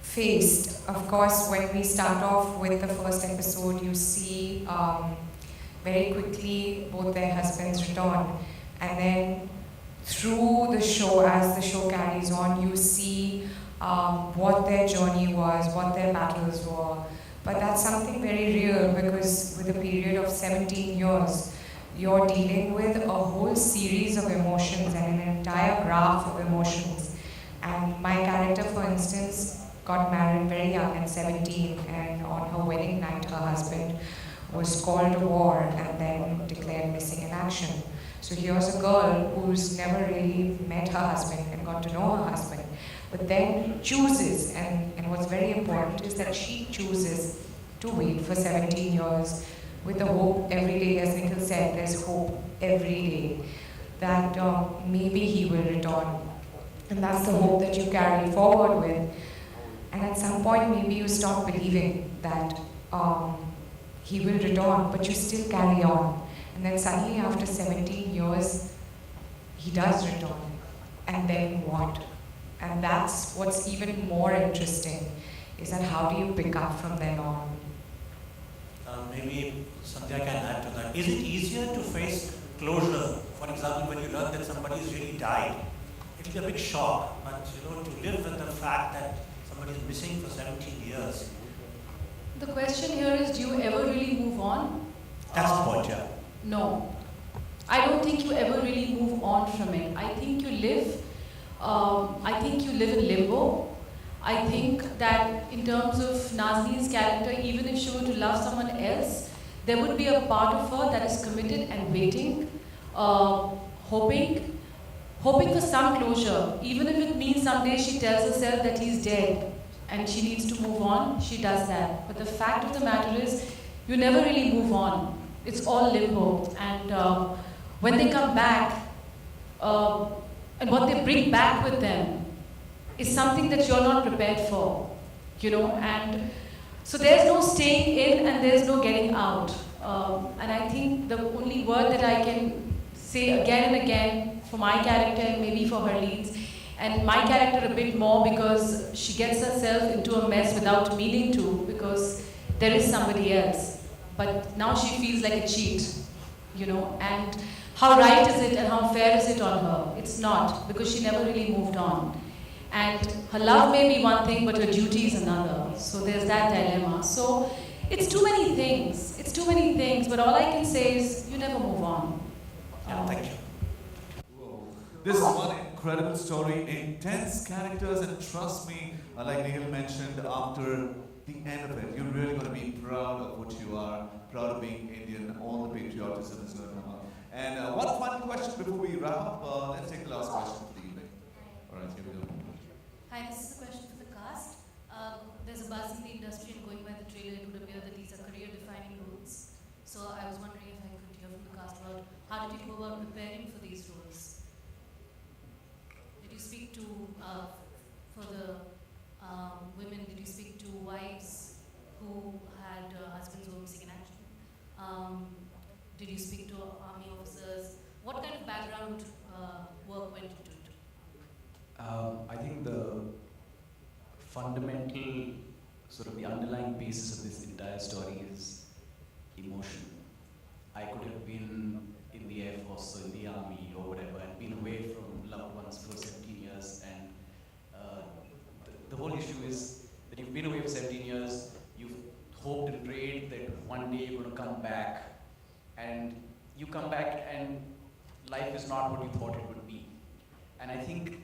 faced. Of course, when we start off with the first episode, you see very quickly both their husbands return, and then through the show, as the show carries on, you see what their journey was, what their battles were. But that's something very real, because with a period of 17 years, you're dealing with a whole series of emotions and an entire graph of emotions. And my character, for instance, got married very young at 17, and on her wedding night, her husband was called to war and then declared missing in action. So here's a girl who's never really met her husband and got to know her husband, but then chooses, and what's very important is that she chooses to wait for 17 years with the hope every day, as Nikhil said, there's hope every day that maybe he will return. And that's the hope that you carry forward with. And at some point, maybe you stop believing that he will return, but you still carry on. And then suddenly, after 17 years, he does return. And then what? And that's what's even more interesting, is that how do you pick up from then on? Maybe Sandhya can add to that. Is it easier to face closure? For example, when you learn that somebody's really died, it'll be a big shock, but to live with the fact that somebody is missing for 17 years. The question here is, do you ever really move on? That's the point, yeah. No. I don't think you ever really move on from it. I think you live in limbo. I think that that in terms of Nazneen's character, even if she were to love someone else, there would be a part of her that is committed and waiting, hoping for some closure. Even if it means someday she tells herself that he's dead and she needs to move on, she does that. But the fact of the matter is, you never really move on. It's all limbo. And when they come back, and what they bring back with them is something that you're not prepared for, you know. And so there's no staying in and there's no getting out. And I think the only word that I can say again and again for my character and maybe for her leads, and my character a bit more because she gets herself into a mess without meaning to, because there is somebody else. But now she feels like a cheat, you know. And how right is it and how fair is it on her? It's not, because she never really moved on. And her love may be one thing, but her duty is another. So there's that dilemma. So it's too many things. It's too many things. But all I can say is, you never move on. Yeah, thank you. This is one incredible story, intense characters, and trust me, like Nikhil mentioned, after the end of it, you're really going to be proud of what you are, proud of being Indian, all the patriotism is going to come out. And one final question before we wrap up. Let's take the last question for the evening. All right, here we go. Hi, this is a question for the cast. There's a buzz in the industry, and going by the trailer, it would appear that these are career-defining roles. So I was wondering if I could hear from the cast about how did you go about preparing for these roles? Did you speak to, for the women, did you speak to wives who had husbands who were missing in action? Did you speak to army officers? What kind of background work went into it? I think the fundamental, sort of the underlying basis of this entire story is emotion. I could have been in the Air Force or in the Army or whatever and been away from loved ones for 17 years, and the whole issue is that you've been away for 17 years, you've hoped and prayed that one day you're going to come back, and you come back and life is not what you thought it would be. And I think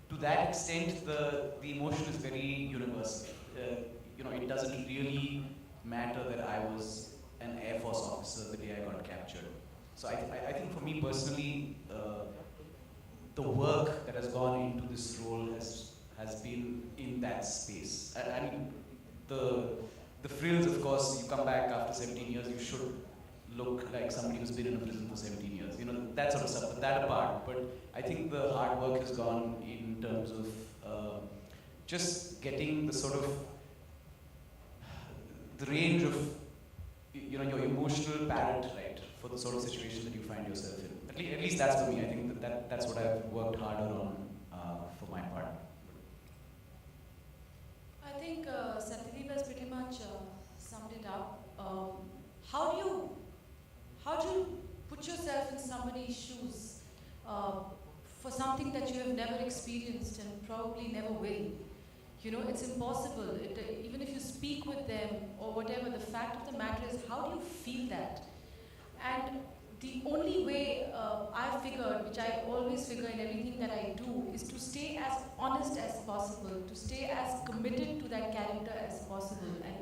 to that extent the emotion is very universal. You know, it doesn't really matter that I was an Air Force officer the day I got captured. So I think for me personally, the work that has gone into this role has been in that space. I mean, the frills, of course, you come back after 17 years, you should look like somebody who's been in a prison for 17 years. You know, that sort of stuff, but that apart. But I think the hard work has gone in terms of just getting the sort of, the range of, you know, your emotional palette, right, for the sort of situation that you find yourself in. At least that's for me. I think that's what I've worked harder on for my part. I think Satyadeep has pretty much summed it up. How do you put yourself in somebody's shoes for something that you have never experienced and probably never will? You know, it's impossible. Even if you speak with them or whatever, the fact of the matter is, how do you feel that? And the only way I've figured, which I always figure in everything that I do, is to stay as honest as possible, to stay as committed to that character as possible. And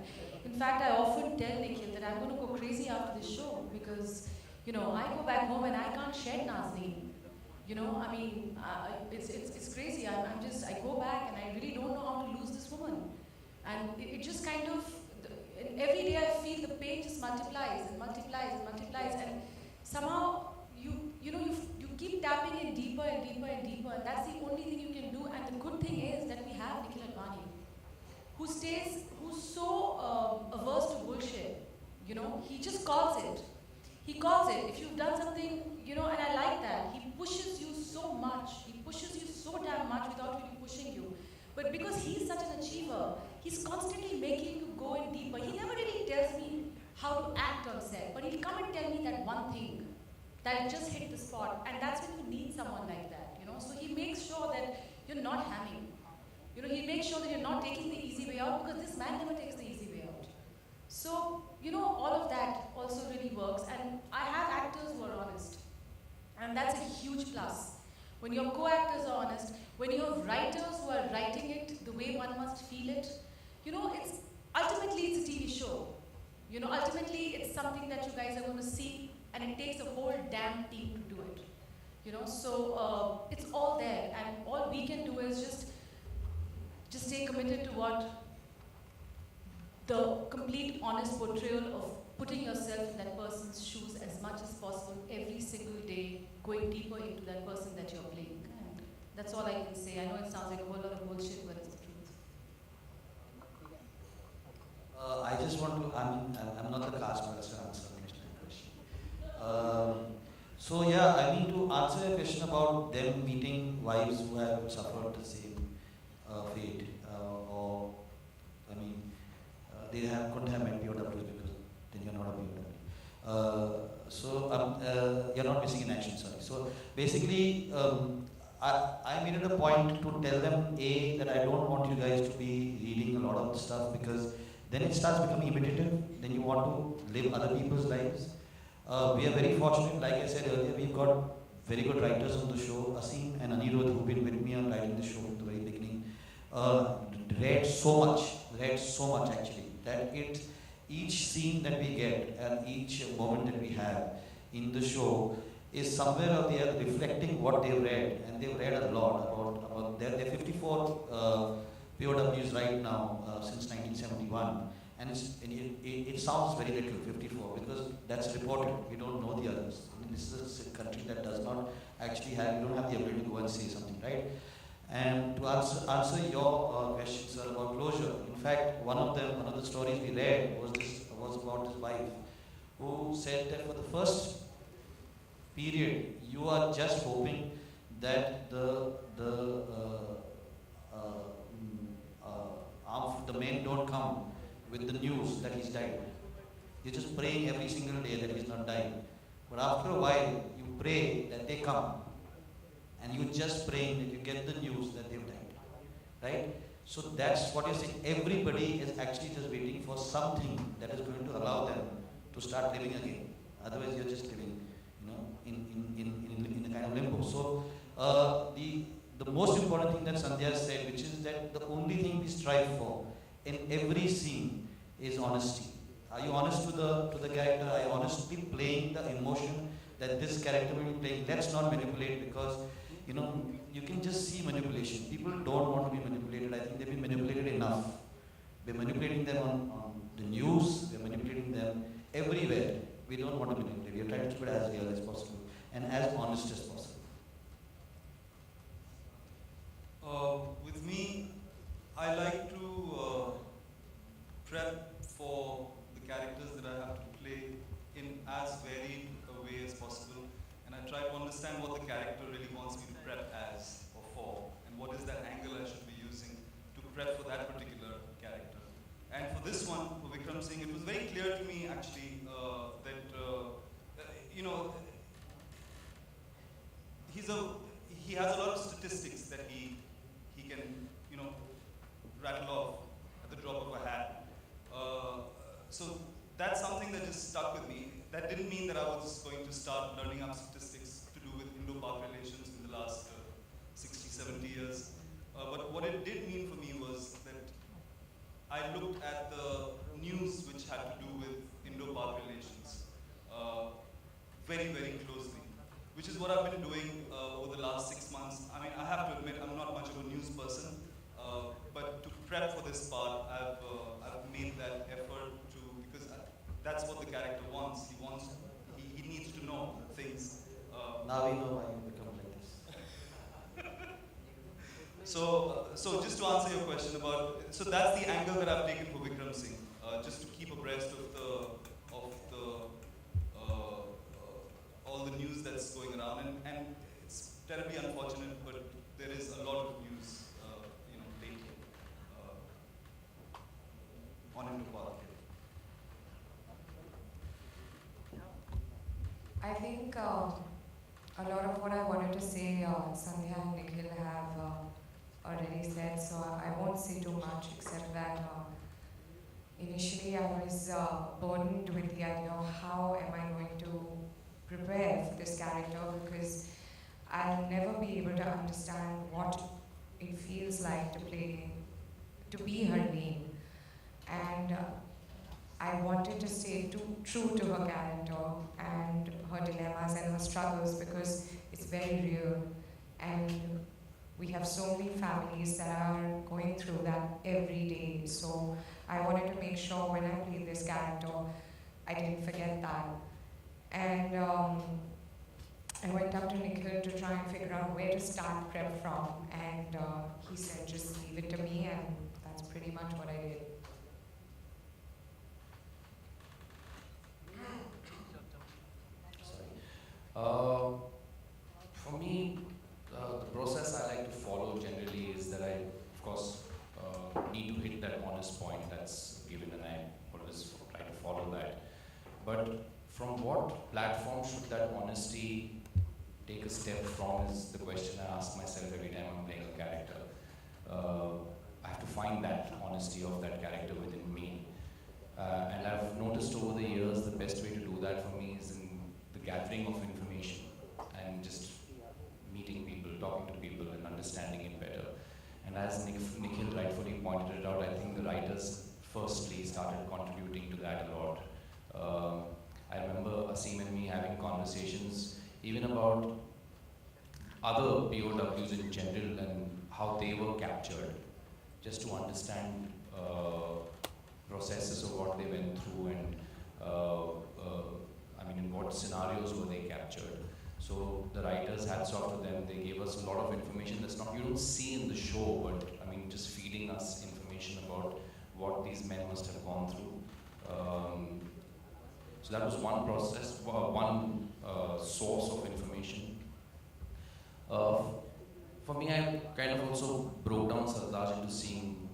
in fact, I often tell Nikhil that I'm going to go crazy after this show, because, you know, I go back home and I can't shed Nazneen. You know, I mean, it's crazy. I go back and I really don't know how to lose this woman. And it just kind of, every day I feel the pain just multiplies and multiplies and multiplies. And somehow, you keep tapping in deeper and deeper and deeper. And that's the only thing you can do. And the good thing is that we have Nikhil Advani, who's so averse to bullshit. You know, he just calls it. He calls it. If you've done something, you know, and I like that. He pushes you so much. He pushes you so damn much without really pushing you. But because he's such an achiever, he's constantly making you go in deeper. He never really tells me how to act on set, but he'll come and tell me that one thing that just hit the spot. And that's when you need someone like that, you know. So he makes sure that you're not hamming. You know, he makes sure that you're not taking the easy way out, because this man never takes the easy way out. So, you know, all of that also really works. And I have actors who are honest. And that's a huge plus. When your co-actors are honest, when you have writers who are writing it the way one must feel it, you know, ultimately it's a TV show. You know, ultimately it's something that you guys are going to see, and it takes a whole damn team to do it. You know, so it's all there, and all we can do is just stay committed to what the complete honest portrayal of putting yourself in that person's shoes as much as possible every single day, going deeper into that person that you're playing. And that's all I can say. I know it sounds like a whole lot of bullshit, but it's the truth. I just want to, I'm not the cast member, so answer the question. So yeah, I mean, to answer your question about them meeting wives who have suffered the same fate, or I mean, they couldn't have met POWs because then you're not a POW. So you're not missing in action, sorry. So basically, I made it a point to tell them, A, that I don't want you guys to be reading a lot of stuff, because then it starts becoming imitative. Then you want to live other people's lives. We are very fortunate, like I said earlier, we've got very good writers on the show. Asim and Anirudh, who've been with me on writing the show from the very beginning, read so much actually, that each scene that we get and each moment that we have in the show is somewhere or the other reflecting what they've read, and they've read a lot about there are 54 POWs right now since 1971, and it sounds very little, 54, because that's reported. We don't know the others. I mean, this is a country that does not actually have, you don't have the ability to go and say something, right? And to answer your question, sir, about closure, in fact, one of the stories we read was about his wife, who said that for the first period, you are just hoping that the men don't come with the news that he's died. You're just praying every single day that he's not dying. But after a while, you pray that they come, and you're just praying that you get the news that they've died, right? So that's what you're saying. Everybody is actually just waiting for something that is going to allow them to start living again. Otherwise, you're just living, in a kind of limbo. So the most important thing that Sandhya said, which is that the only thing we strive for in every scene is honesty. Are you honest to the character? Are you honestly playing the emotion that this character will be playing? Let's not manipulate, because you can just see manipulation. People don't want to be manipulated. I think they've been manipulated enough. We're manipulating them on the news. We're manipulating them everywhere. We don't want to manipulate. We're trying to keep it as real as possible and as honest as possible. With me, I like to prep for the characters that I have to play in as varied a way as possible, and I try to understand what the character really wants me to prep as or for, and what is that angle I should be using to prep for that particular character. And for this one, for Vikram Singh, it was very clear to me actually that he has a lot of statistics that he can rattle off at the drop of a hat. So that's something that just stuck with me. That didn't mean that I was going to start learning up statistics to do with Indo-Pak relations in the last 60, 70 years. But what it did mean for me was that I looked at the news which had to do with Indo-Pak relations very, very closely, which is what I've been doing over the last 6 months. I mean, I have to admit, I'm not much of a news person, but to prep for this part, I've made that effort because that's what the character wants. He needs to know things. Now we know why you become like this. So just to answer your question about, so that's the angle that I've taken for Vikram Singh, just to keep abreast of all the news that's going around, and it's terribly unfortunate, but there is a lot of news, lately on Indo-Pak. I think a lot of what I wanted to say, Sandhya and Nikhil have already said, so I won't say too much, except that initially I was burdened with the idea of how am I going to prepare for this character, because I'll never be able to understand what it feels like to be her name. and I wanted to stay true to her character and her dilemmas and her struggles, because it's very real, and we have so many families that are going through that every day. So I wanted to make sure when I played this character, I didn't forget that. And I went up to Nikhil to try and figure out where to start prep from, and he said, just leave it to me, and that's pretty much what I did. For me, the process I like to follow generally is that I, of course, need to hit that honest point that's given, and I always try to follow that. But from what platform should that honesty take a step from is the question I ask myself every time I'm playing a character. I have to find that honesty of that character within me. And I've noticed over the years the best way to do that for me is in the gathering of information and just meeting people, talking to people and understanding it better. And as Nikhil rightfully pointed it out, I think the writers firstly started contributing to that a lot. I remember Asim and me having conversations even about other POWs in general and how they were captured, just to understand processes of what they went through and I mean in what scenarios were they captured. So the writers, hats off to them, they gave us a lot of information that's not, you don't see in the show, but I mean just feeding us information about what these men must have gone through. So that was one process, one source of information. For me, I kind of also broke down Sartaj into seeing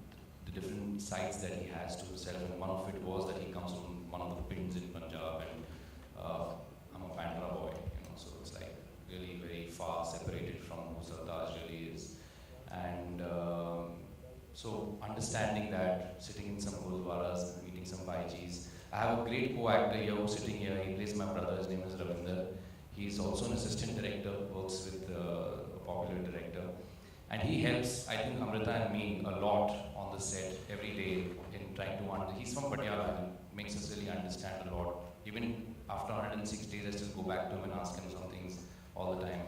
the different sides that he has to himself, and one of it was that he comes from one of the pins in Punjab, and I'm a Bandra boy, you know, so it's like really very far separated from who Sartaj really is. And so understanding that, sitting in some gurdwaras, meeting some Baijis. I have a great co-actor here who's sitting here. He plays my brother. His name is Ravinder. He's also an assistant director, works with a popular director. And he helps, I think, Amrita and me a lot on the set every day in trying to understand. He's from Patiala and makes us really understand a lot. Even after 106 days, I still go back to him and ask him some things all the time.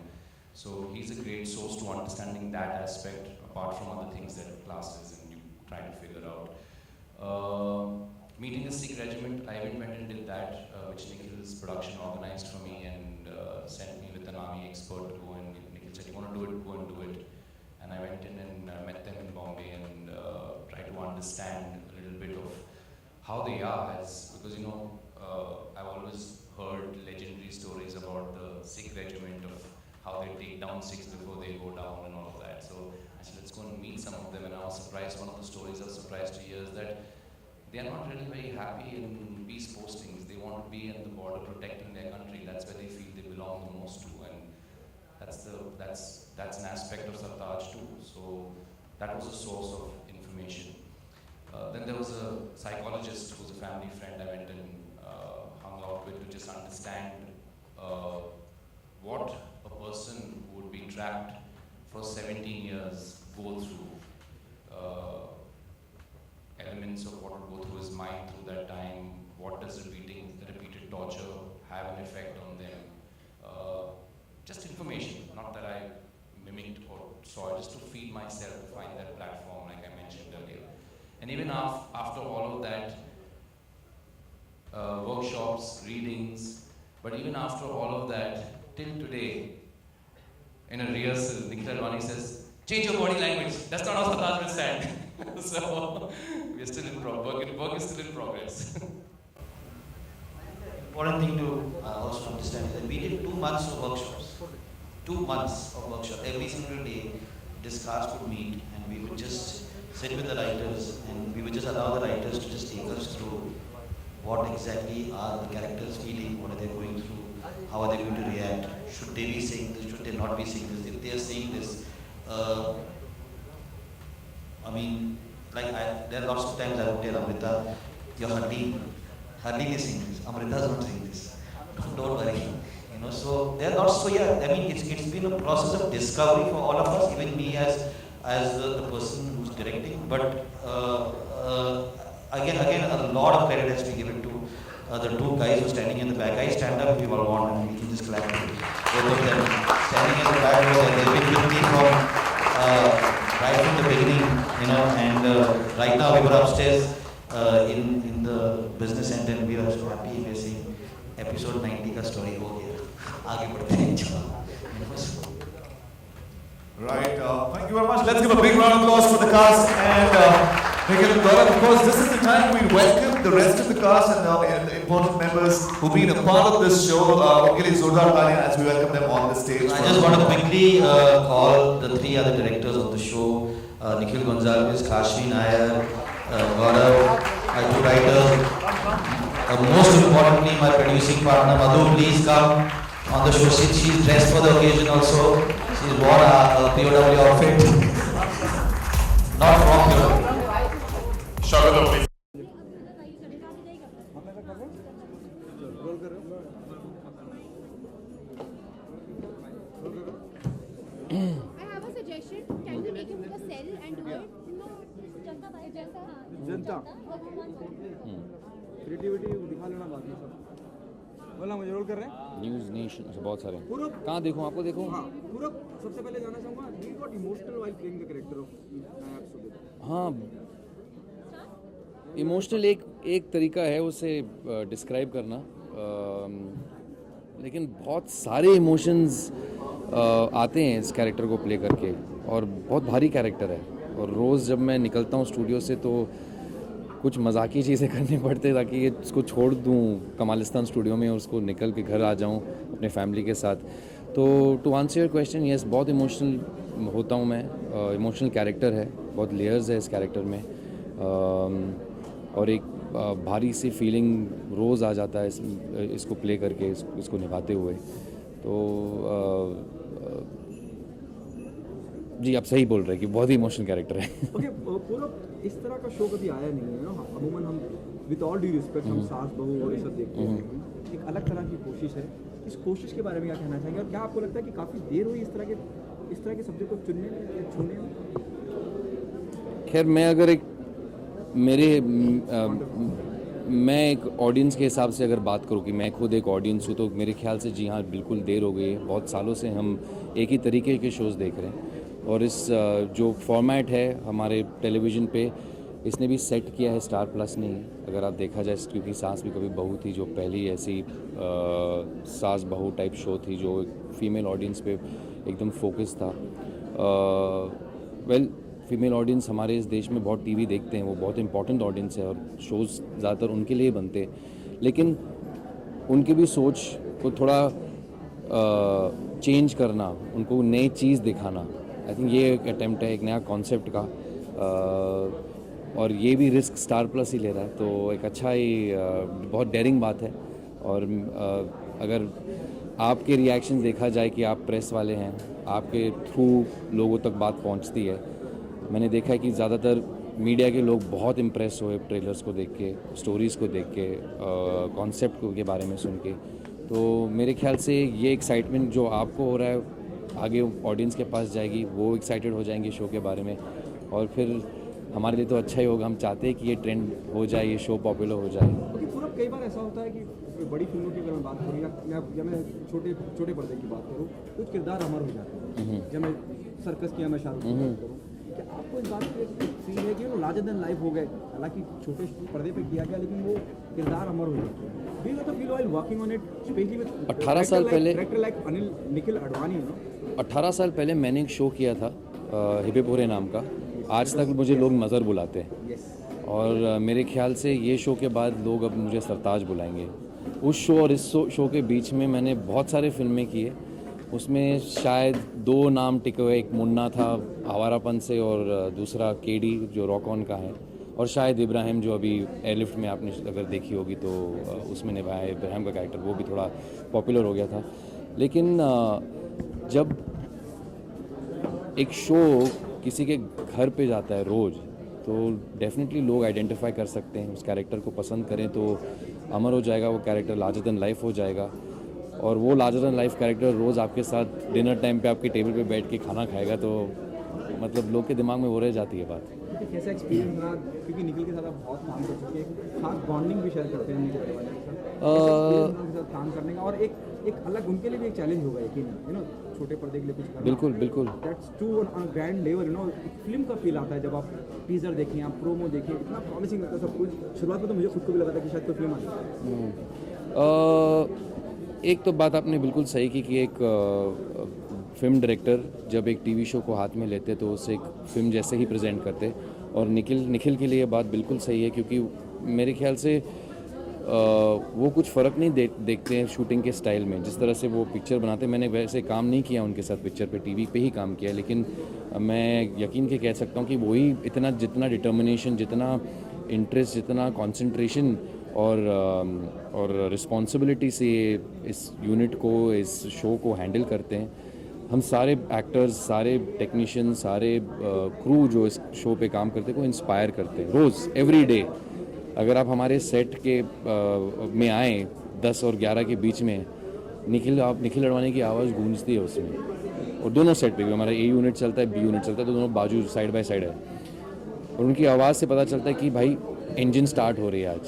So he's a great source to understanding that aspect, apart from other things that classes and you try to figure out. Meeting the Sikh regiment, I even went and did that, which Nikhil's production organized for me and sent me with an army expert to go, and Nikhil said, you want to do it, go and do it. And I went in and met them in Bombay and tried to understand a little bit of how they are, because you know, I've always heard legendary stories about the Sikh regiment, of how they take down Sikhs before they go down and all of that. So I said, let's go and meet some of them, and I was surprised. One of the stories I was surprised to hear is that they are not really very happy in peace postings. They want to be in the border protecting their country. That's where they feel they belong the most to, and that's an aspect of Sartaj too. So that was a source of information. Then there was a psychologist who's a family friend I went and hung out with to just understand what a person who would be trapped for 17 years go through. Elements of what would go through his mind through that time, what does repeated torture have an effect on them. Just information, not that I mimicked or saw, just to feed myself, to find that platform like I mentioned earlier. And even after all of that, workshops, readings, but even after all of that, till today, in a rehearsal, Nikhil Advani says, change your body language, that's not how Sartaj will stand. So, we're still in work is still in progress. Important thing to also understand is that we did 2 months of workshops. 2 months of workshop. Every single day, this cast would meet and we would just sit with the writers and we would just allow the writers to just take us through what exactly are the characters feeling, what are they going through, how are they going to react, should they be saying this, should they not be saying this, if they are saying this. I mean, like there are lots of times I would tell Amrita, you're Harleen is saying this, Amrita's not saying this. Don't worry. You know, so there are lots. So yeah, I mean, it's been a process of discovery for all of us, even me as the person who's directing. But again, a lot of credit has to be given to the two guys who are standing in the back. Guys, stand up if you all want, and we can just clap for both of them. Standing in the back row, they've been with me from right from the beginning, you know. And right now we were upstairs in the business end, and we are so happy. We're seeing episode 90 का story हो गया. आगे बढ़ते हैं. Right, thank you very much. Let's give a big round of applause for the cast and Nikhil and Gaurav. Of course, this is the time we welcome the rest of the cast and important members who've been a part of this show. Unke liye zordar taaliyan as we welcome them on the stage. I just want to quickly call the three other directors of the show: Nikhil Gonzalez, Kashvi Nair, Gaurav, my two writers. Most importantly, my producing partner Madhu. Please come on the show. She's dressed for the occasion also. She's worn a POW outfit. Not from POW. Shagad please. I have a suggestion. Can we make him a cell and do it? Janata creativity दिखा लेना बाकी सब बोला मुझे role कर रहे हैं news nation से बहुत सारे पूरा कहाँ देखूँ आपको देखूँ हाँ पूरा सबसे पहले जाना चाहूँगा he got emotional while playing the character of हाँ इमोशनल एक तरीका है उसे डिस्क्राइब करना लेकिन बहुत सारे इमोशंस आते हैं इस कैरेक्टर को प्ले करके और बहुत भारी कैरेक्टर है और रोज़ जब मैं निकलता हूँ स्टूडियो से तो कुछ मजाकी चीज़ें करनी पड़ती ताकि इसको छोड़ दूँ कमालिस्तान स्टूडियो में और उसको निकल के घर आ जाऊँ अपने फैमिली के साथ तो to answer your question yes बहुत इमोशनल होता हूँ मैं इमोशनल कैरेक्टर है बहुत लेयर्स है इस कैरेक्टर में और एक भारी सी फीलिंग रोज़ आ जाता है इसको प्ले करके इसको निभाते हुए तो जी आप सही बोल रहे हैं कि बहुत ही इमोशनल कैरेक्टर है ओके पूरा इस तरह का शो कभी आया नहीं है ना अमूमन हम विद ऑल ड्यू रिस्पेक्ट हम सास बहू और ये सब देखते हैं एक अलग तरह की कोशिश है इस कोशिश के बारे में क्या कहना चाहेंगे और क्या आपको लगता है कि काफ़ी देर हुई इस तरह के सब्जेक्ट को चुनने में या छूने में खैर मैं अगर एक मैं एक ऑडियंस के हिसाब से अगर बात करूँ कि मैं खुद एक ऑडियंस हूँ तो मेरे ख्याल से जी हाँ बिल्कुल देर हो गई है बहुत सालों से हम एक ही तरीके के शोज़ देख रहे हैं और इस जो फॉर्मेट है हमारे टेलीविज़न पे इसने भी सेट किया है स्टार प्लस ने अगर आप देखा जाए क्योंकि सास भी कभी बहू थी जो पहली ऐसी सास बहू टाइप शो थी जो फीमेल ऑडियंस पे एकदम फोकस था वेल फीमेल ऑडियंस हमारे इस देश में बहुत टीवी देखते हैं वो बहुत इंपॉर्टेंट ऑडियंस है और शोज़ ज़्यादातर उनके लिए बनते हैं लेकिन उनकी भी सोच को थोड़ा चेंज करना उनको नई चीज़ दिखाना आई थिंक ये एक अटेम्प्ट है एक नया कॉन्सेप्ट का और ये भी रिस्क स्टार प्लस ही ले रहा है तो एक अच्छा ही बहुत डेयरिंग बात है और अगर आपके रिएक्शन देखा जाए कि आप प्रेस वाले हैं आपके थ्रू लोगों तक बात पहुंचती है मैंने देखा है कि ज़्यादातर मीडिया के लोग बहुत इम्प्रेस हुए ट्रेलर्स को देख के स्टोरीज़ को देख के कॉन्सेप्ट के बारे में सुन के तो मेरे ख्याल से ये एक्साइटमेंट जो आपको हो रहा है आगे ऑडियंस के पास जाएगी वो एक्साइटेड हो जाएंगे शो के बारे में और फिर हमारे लिए तो अच्छा ही होगा हम चाहते हैं कि ये ट्रेंड हो जाए ये शो पॉपुलर हो जाए पूरा कई बार ऐसा होता है कि बड़ी फिल्मों की अगर मैं बात करूँ या मैं छोटे पर्दे की बात करूँ कुछ किरदार अमर हो जाते हैं या मैं सर्कस की या मैं शाहरुख की बात करूँ क्या आपको इस बात पे फील है कि वो लार्जर देन लाइफ हो गए हालांकि छोटे पर्दे पे किया गया लेकिन वो किरदार अमर हो जाते हैं 18 साल पहले निखिल अडवाणी 18 साल पहले मैंने एक शो किया था हिपेपुरे नाम का आज तक मुझे लोग नज़र बुलाते हैं और मेरे ख्याल से ये शो के बाद लोग अब मुझे सरताज बुलाएंगे उस शो और इस शो के बीच में मैंने बहुत सारे फिल्में किए उसमें शायद 2 नाम टिके हुए एक मुन्ना था आवारापन से और दूसरा केडी जो रॉक ऑन का है और शायद इब्राहिम जो अभी एयरलिफ्ट में आपने अगर देखी होगी तो उसमें निभाया इब्राहिम का कैरेक्टर वो भी थोड़ा पॉपुलर हो गया था लेकिन जब एक शो किसी के घर पे जाता है रोज़ तो डेफिनेटली लोग आइडेंटिफाई कर सकते हैं उस कैरेक्टर को पसंद करें तो अमर हो जाएगा वो कैरेक्टर लार्जर देन लाइफ हो जाएगा और वो लार्जर देन लाइफ कैरेक्टर रोज़ आपके साथ डिनर टाइम पे आपके टेबल पे बैठ के खाना खाएगा तो मतलब लोग के दिमाग में वो रह जाती है बात आपके कैसा एक्सपीरियंस रहा, क्योंकि निखिल के साथ आप बहुत काम कर चुके हैं, खास बॉन्डिंग भी शेयर करते हैं निखिल अडवाणी के साथ, उनके साथ काम करने का, और एक अलग उनके लिए भी एक चैलेंज होगा यकीन, छोटे पर्दे के लिए कुछ करना। बिल्कुल बिल्कुल, that's too on grand level, एक फिल्म का फील आता है जब आप टीजर देखें, आप प्रोमो देखें, इतना प्रॉमिसिंग लगता है सब कुछ। शुरुआत में तो मुझे खुद को भी लगा था कि शायद कोई फिल्म आ एक तो बात आपने बिल्कुल सही की कि एक फिल्म डायरेक्टर जब एक टीवी शो को हाथ में लेते तो उसे एक फिल्म जैसे ही प्रेजेंट करते, और निखिल के लिए बात बिल्कुल सही है, क्योंकि मेरे ख्याल से वो कुछ फ़र्क नहीं देखते हैं शूटिंग के स्टाइल में, जिस तरह से वो पिक्चर बनाते हैं। मैंने वैसे काम नहीं किया उनके साथ पिक्चर पे, टीवी पे ही काम किया, लेकिन मैं यकीन के कह सकता हूँ कि वही जितना डिटर्मिनेशन, जितना इंटरेस्ट, जितना कंसंट्रेशन और रिस्पॉन्सिबिलिटी से इस यूनिट को, इस शो को हैंडल करते हैं। हम सारे एक्टर्स, सारे टेक्नीशियन, सारे क्रू जो इस शो पे काम करते हैं को इंस्पायर करते हैं रोज़, एवरी डे। अगर आप हमारे सेट के में आए 10 और 11 के बीच में, निखिल अडवाणी की आवाज़ गूंजती है उसमें, और दोनों सेट पे भी, हमारा ए यूनिट चलता है, बी यूनिट चलता है, तो दोनों बाजू साइड बाय साइड है, और उनकी आवाज़ से पता चलता है कि भाई इंजन स्टार्ट हो रही है आज।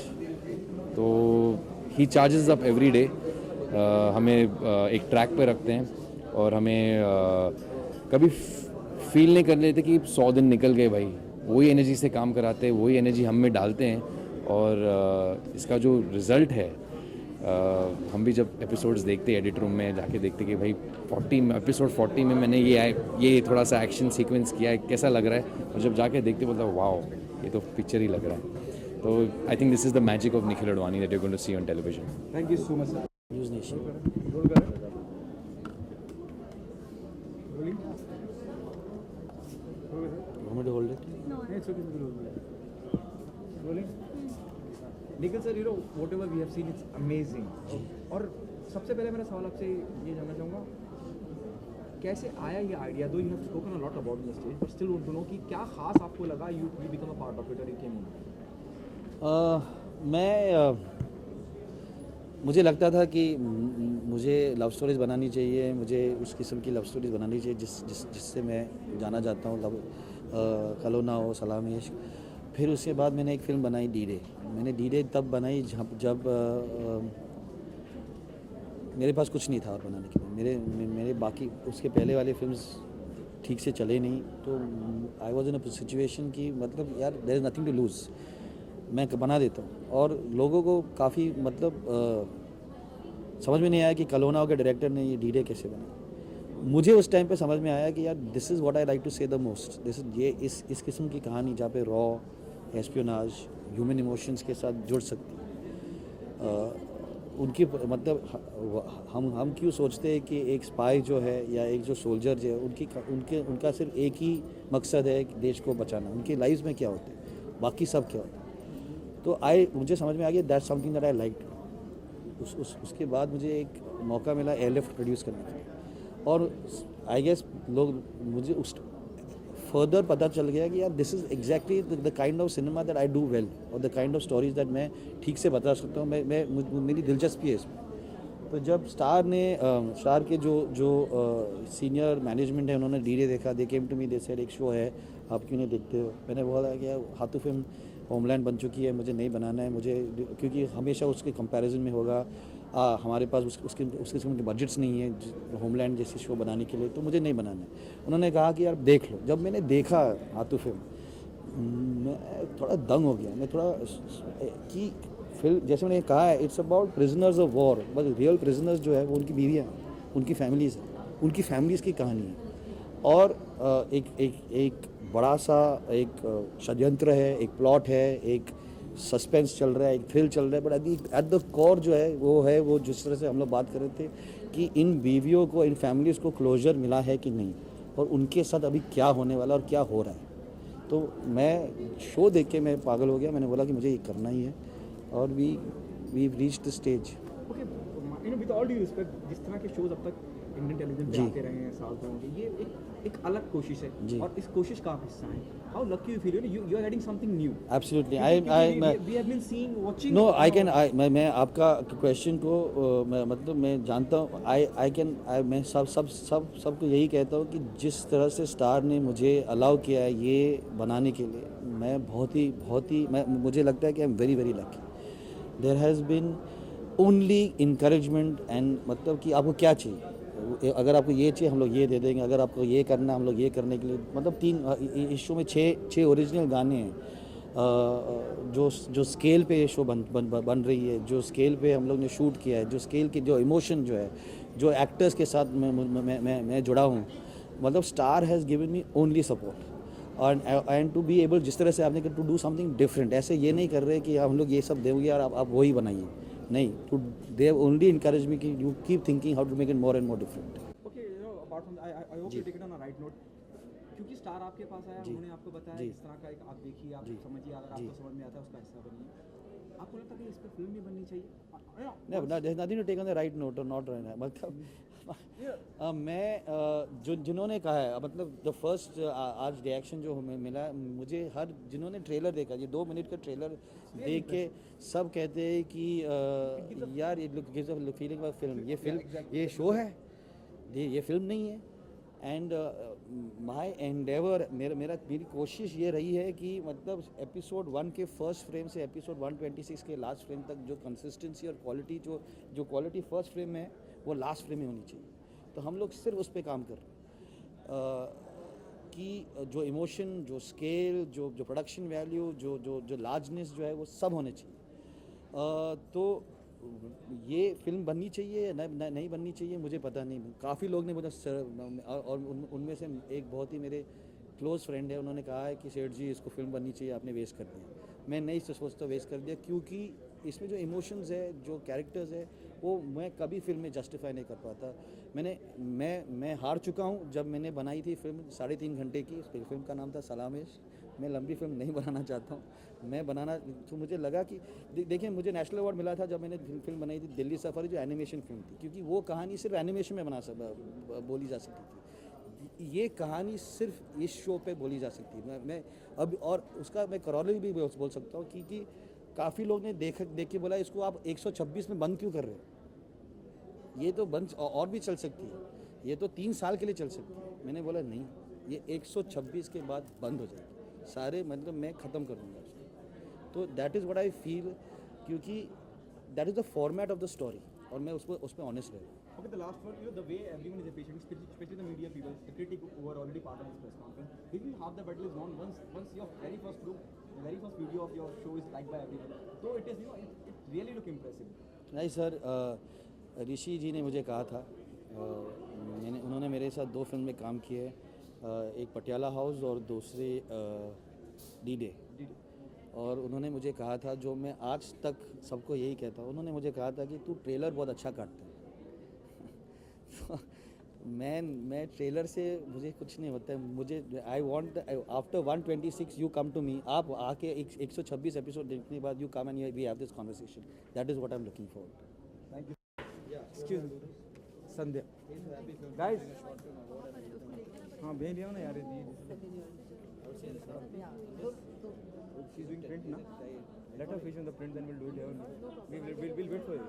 तो ही चार्जेस अप एवरी डे, हमें एक ट्रैक पे रखते हैं, और हमें कभी फील नहीं करने देते कि 100 दिन निकल गए भाई। वही एनर्जी से काम कराते हैं, वही एनर्जी हम में डालते हैं, और इसका जो रिज़ल्ट है, हम भी जब एपिसोड्स देखते हैं एडिट रूम में जाके देखते कि भाई एपिसोड 40 में मैंने ये थोड़ा सा एक्शन सीक्वेंस किया है, कैसा लग रहा है, और जब जाके देखते बोलता वाओ ये तो पिक्चर ही लग रहा है। तो I think this is the magic of Nikhil Advani that you are going to see on television. Thank you so much sir. Use nation want to hold it? No, it's okay. Rolling. Nikhil sir, whatever we have seen, it's amazing. और सबसे पहले मेरा सवाल आपसे ये जानना चाहूँगा, कैसे आया ये आइडिया? दो you have spoken a lot about the stage, but still want to know कि क्या खास आपको लगा you become a part of it और you came in? मुझे लगता था कि मुझे लव स्टोरीज़ बनानी चाहिए, मुझे उस किस्म की लव स्टोरीज़ बनानी चाहिए जिससे मैं जाना चाहता हूँ, कलोना हो, सलाम इश्क। फिर उसके बाद मैंने एक फ़िल्म बनाई डी डे। मैंने डी डे तब बनाई जब मेरे पास कुछ नहीं था और बनाने के लिए। मेरे बाकी उसके पहले वाले फिल्म्स ठीक से चले नहीं, तो I was in a situation कि मतलब यार there is nothing to lose, मैं बना देता हूँ। और लोगों को काफ़ी समझ में नहीं आया कि कलोना के डायरेक्टर ने ये डी डे कैसे बनाया। मुझे उस टाइम पे समझ में आया कि यार this is what I like to say the most, इस किस्म की कहानी जहाँ पे रॉ एस्पियोनाज, ह्यूमन इमोशंस के साथ जुड़ सकती है। उनकी मतलब हम क्यों सोचते हैं कि एक स्पाई जो है या एक जो सोल्जर जो है उनका सिर्फ एक ही मकसद है कि देश को बचाना, उनकी लाइफ में क्या होते हैं, बाकी सब क्या होता है। तो मुझे समझ में आ गया that's something that I like. उसके बाद मुझे एक मौका मिला एयरलिफ्ट प्रोड्यूस करने का, और आई गेस मुझे उस फर्दर पता चल गया कि यार this is exactly the kind of cinema that I do well, और the kind of stories that मैं ठीक से बता सकता हूँ। मेरी दिलचस्पी है इसमें। तो जब स्टार के जो सीनियर मैनेजमेंट है उन्होंने डी डे देखा, they came to me, they said एक शो है आप क्यों नहीं देखते हो। मैंने बोला कि यार हाथू फिल्म होमलैंड बन चुकी है, मुझे नहीं बनाना है, मुझे क्योंकि हमेशा उसके कंपैरिजन में होगा हमारे पास उसके किस्म के बजट्स नहीं है होमलैंड जैसी शो बनाने के लिए, तो मुझे नहीं बनाना है। उन्होंने कहा कि यार देख लो। जब मैंने देखा हाथू फिल्म, मैं थोड़ा दंग हो गया। मैं थोड़ा कि फिल्म जैसे मैंने कहा है it's about prisoners of war, but real prisoners जो है वो उनकी बीवियाँ, उनकी फैमिलीज़ हैं, उनकी फैमिलीज़ की कहानी है। और एक बड़ा सा एक षड्यंत्र है, एक प्लॉट है, एक सस्पेंस चल रहा है, एक थ्रिल चल रहा है, बट एट द कोर जो है वो जिस तरह से हम लोग बात कर रहे थे कि इन बीवियों को, इन फैमिलीज़ को क्लोजर मिला है कि नहीं, और उनके साथ अभी क्या होने वाला और क्या हो रहा है। तो मैं शो देख के मैं पागल हो गया। मैंने बोला कि मुझे ये करना ही है, और we reached the stage. Okay, with all due respect, जिस तरह के शोज अब तक इंडियन टेलीविजन पे आते रहे हैं साल भर, ये एक अलग कोशिश है, और इस कोशिश का आप हिस्सा हैं। How lucky you feel, you are adding something new. Absolutely. We have been seeing watching. No, मैं आपका क्वेश्चन को मतलब मैं जानता हूँ। मैं सबको यही कहता हूँ कि जिस तरह से स्टार ने मुझे अलाउ किया है ये बनाने के लिए, मैं बहुत ही मुझे लगता है कि I am very very lucky. There has been only encouragement and मतलब कि आपको क्या चाहिए, अगर आपको ये चाहिए हम लोग ये दे देंगे, अगर आपको ये करना हम लोग ये करने के लिए, मतलब 3 इस शो में 6 ओरिजिनल गाने हैं। जो स्केल पे ये शो बन रही है, जो स्केल पे हम लोग ने शूट किया है, जो स्केल की जो इमोशन जो है, जो एक्टर्स के साथ मैं जुड़ा हूँ, मतलब Star has given me only support and to be able, जिस तरह से आपने टू डू समथिंग डिफरेंट, ऐसे ये नहीं कर रहे कि हम लोग ये सब देंगे यार आप वही बनाइए, नहीं, to they only encourage me कि you keep thinking how to make it more and more different. Okay, apart from I hope you take it on a right note, क्योंकि स्टार आपके पास आया, उन्होंने आपको बताया इस तरह का एक आप देखिए, आप समझिए, अगर आपको समझ में आता है उसका हिस्सा बनिए। आपको लगता है कि इस पर फिल्म भी बननी चाहिए? नहीं, nothing to take on the right note और नॉट राइट, मतलब मैं जिन्होंने कहा है, मतलब द फर्स्ट आज रिएक्शन जो हमें मिला, मुझे जिन्होंने ट्रेलर देखा, ये 2 मिनट का ट्रेलर देख के सब कहते हैं कि यार ये gives a feeling of film, ये शो है, ये फिल्म नहीं है। एंड माई एंडेवर, मेरी कोशिश ये रही है कि मतलब एपिसोड 1 के फर्स्ट फ्रेम से एपिसोड 126 के लास्ट फ्रेम तक जो कंसिस्टेंसी और क्वालिटी जो क्वालिटी फर्स्ट फ्रेम में है वो लास्ट फ्रेम में होनी चाहिए। तो हम लोग सिर्फ उस पर काम कर रहे हैं कि जो इमोशन, जो स्केल, जो प्रोडक्शन वैल्यू, जो लार्जनेस जो है वो सब होने चाहिए। तो ये फिल्म बननी चाहिए या नहीं बननी चाहिए मुझे पता नहीं। काफ़ी लोग ने मुझे और उनमें से एक बहुत ही मेरे क्लोज़ फ्रेंड है, उन्होंने कहा है कि सेठ जी इसको फिल्म बननी चाहिए, आपने वेस्ट कर दिया। मैं नहीं सोचता वेस्ट कर दिया, क्योंकि इसमें जो इमोशंस है, जो कैरेक्टर्स है, वो मैं कभी फिल्म में जस्टिफाई नहीं कर पाता। मैं हार चुका हूँ जब मैंने बनाई थी फिल्म 3.5 घंटे की, फिल्म का नाम था सलामेश। मैं लंबी फिल्म नहीं बनाना चाहता हूँ, मैं बनाना तो मुझे लगा कि देखिए मुझे नेशनल अवार्ड मिला था जब मैंने फिल्म बनाई थी दिल्ली सफारी, जो एनिमेशन फिल्म थी, क्योंकि वो कहानी सिर्फ एनिमेशन में बोली जा सकती थी। ये कहानी सिर्फ इस शो पे बोली जा सकती है। मैं अब और उसका मैं करौली भी बोल सकता हूँ, क्योंकि काफ़ी लोग ने देख के बोला इसको आप 126 में बंद क्यों कर रहे हो, ये तो बंद और भी चल सकती है, ये तो 3 साल के लिए चल सकती है। मैंने बोला नहीं, ये 126 के बाद बंद हो जाएगी सारे, मतलब मैं ख़त्म करूँगा उसको। तो that is what I feel, क्योंकि that is the format of the story, और मैं उस पर ऑनेस्ट रहूँ। Okay, the last one, the way everyone is appreciating, especially the media people, the critic who are already part of this press conference, basically half the battle is won once your very first look, the very first video of your show is liked by everyone. So it is, it really look impressive. नहीं sir, ऋषि जी ने मुझे कहा था, उन्होंने मेरे साथ 2 film में काम किए, एक पटियाला हाउस और दूसरी डी-डे, और उन्होंने मुझे कहा था, जो मैं आज तक सबको यही कहता हूँ, उन्होंने मुझे कहा था कि तू ट्रेलर बहुत अच्छा काटता है। मैं ट्रेलर से मुझे कुछ नहीं होता है, मुझे I want after 126 you come to me, आप आके 126 एपिसोड देखने के बाद you come and we have this conversation, that is what I am looking for. Thank you. Excuse me, Sandhya guys, हाँ भेज दिया ना यार, शी इज डूइंग प्रिंट ना, let her finish on the print, then will do it, we'll wait for you.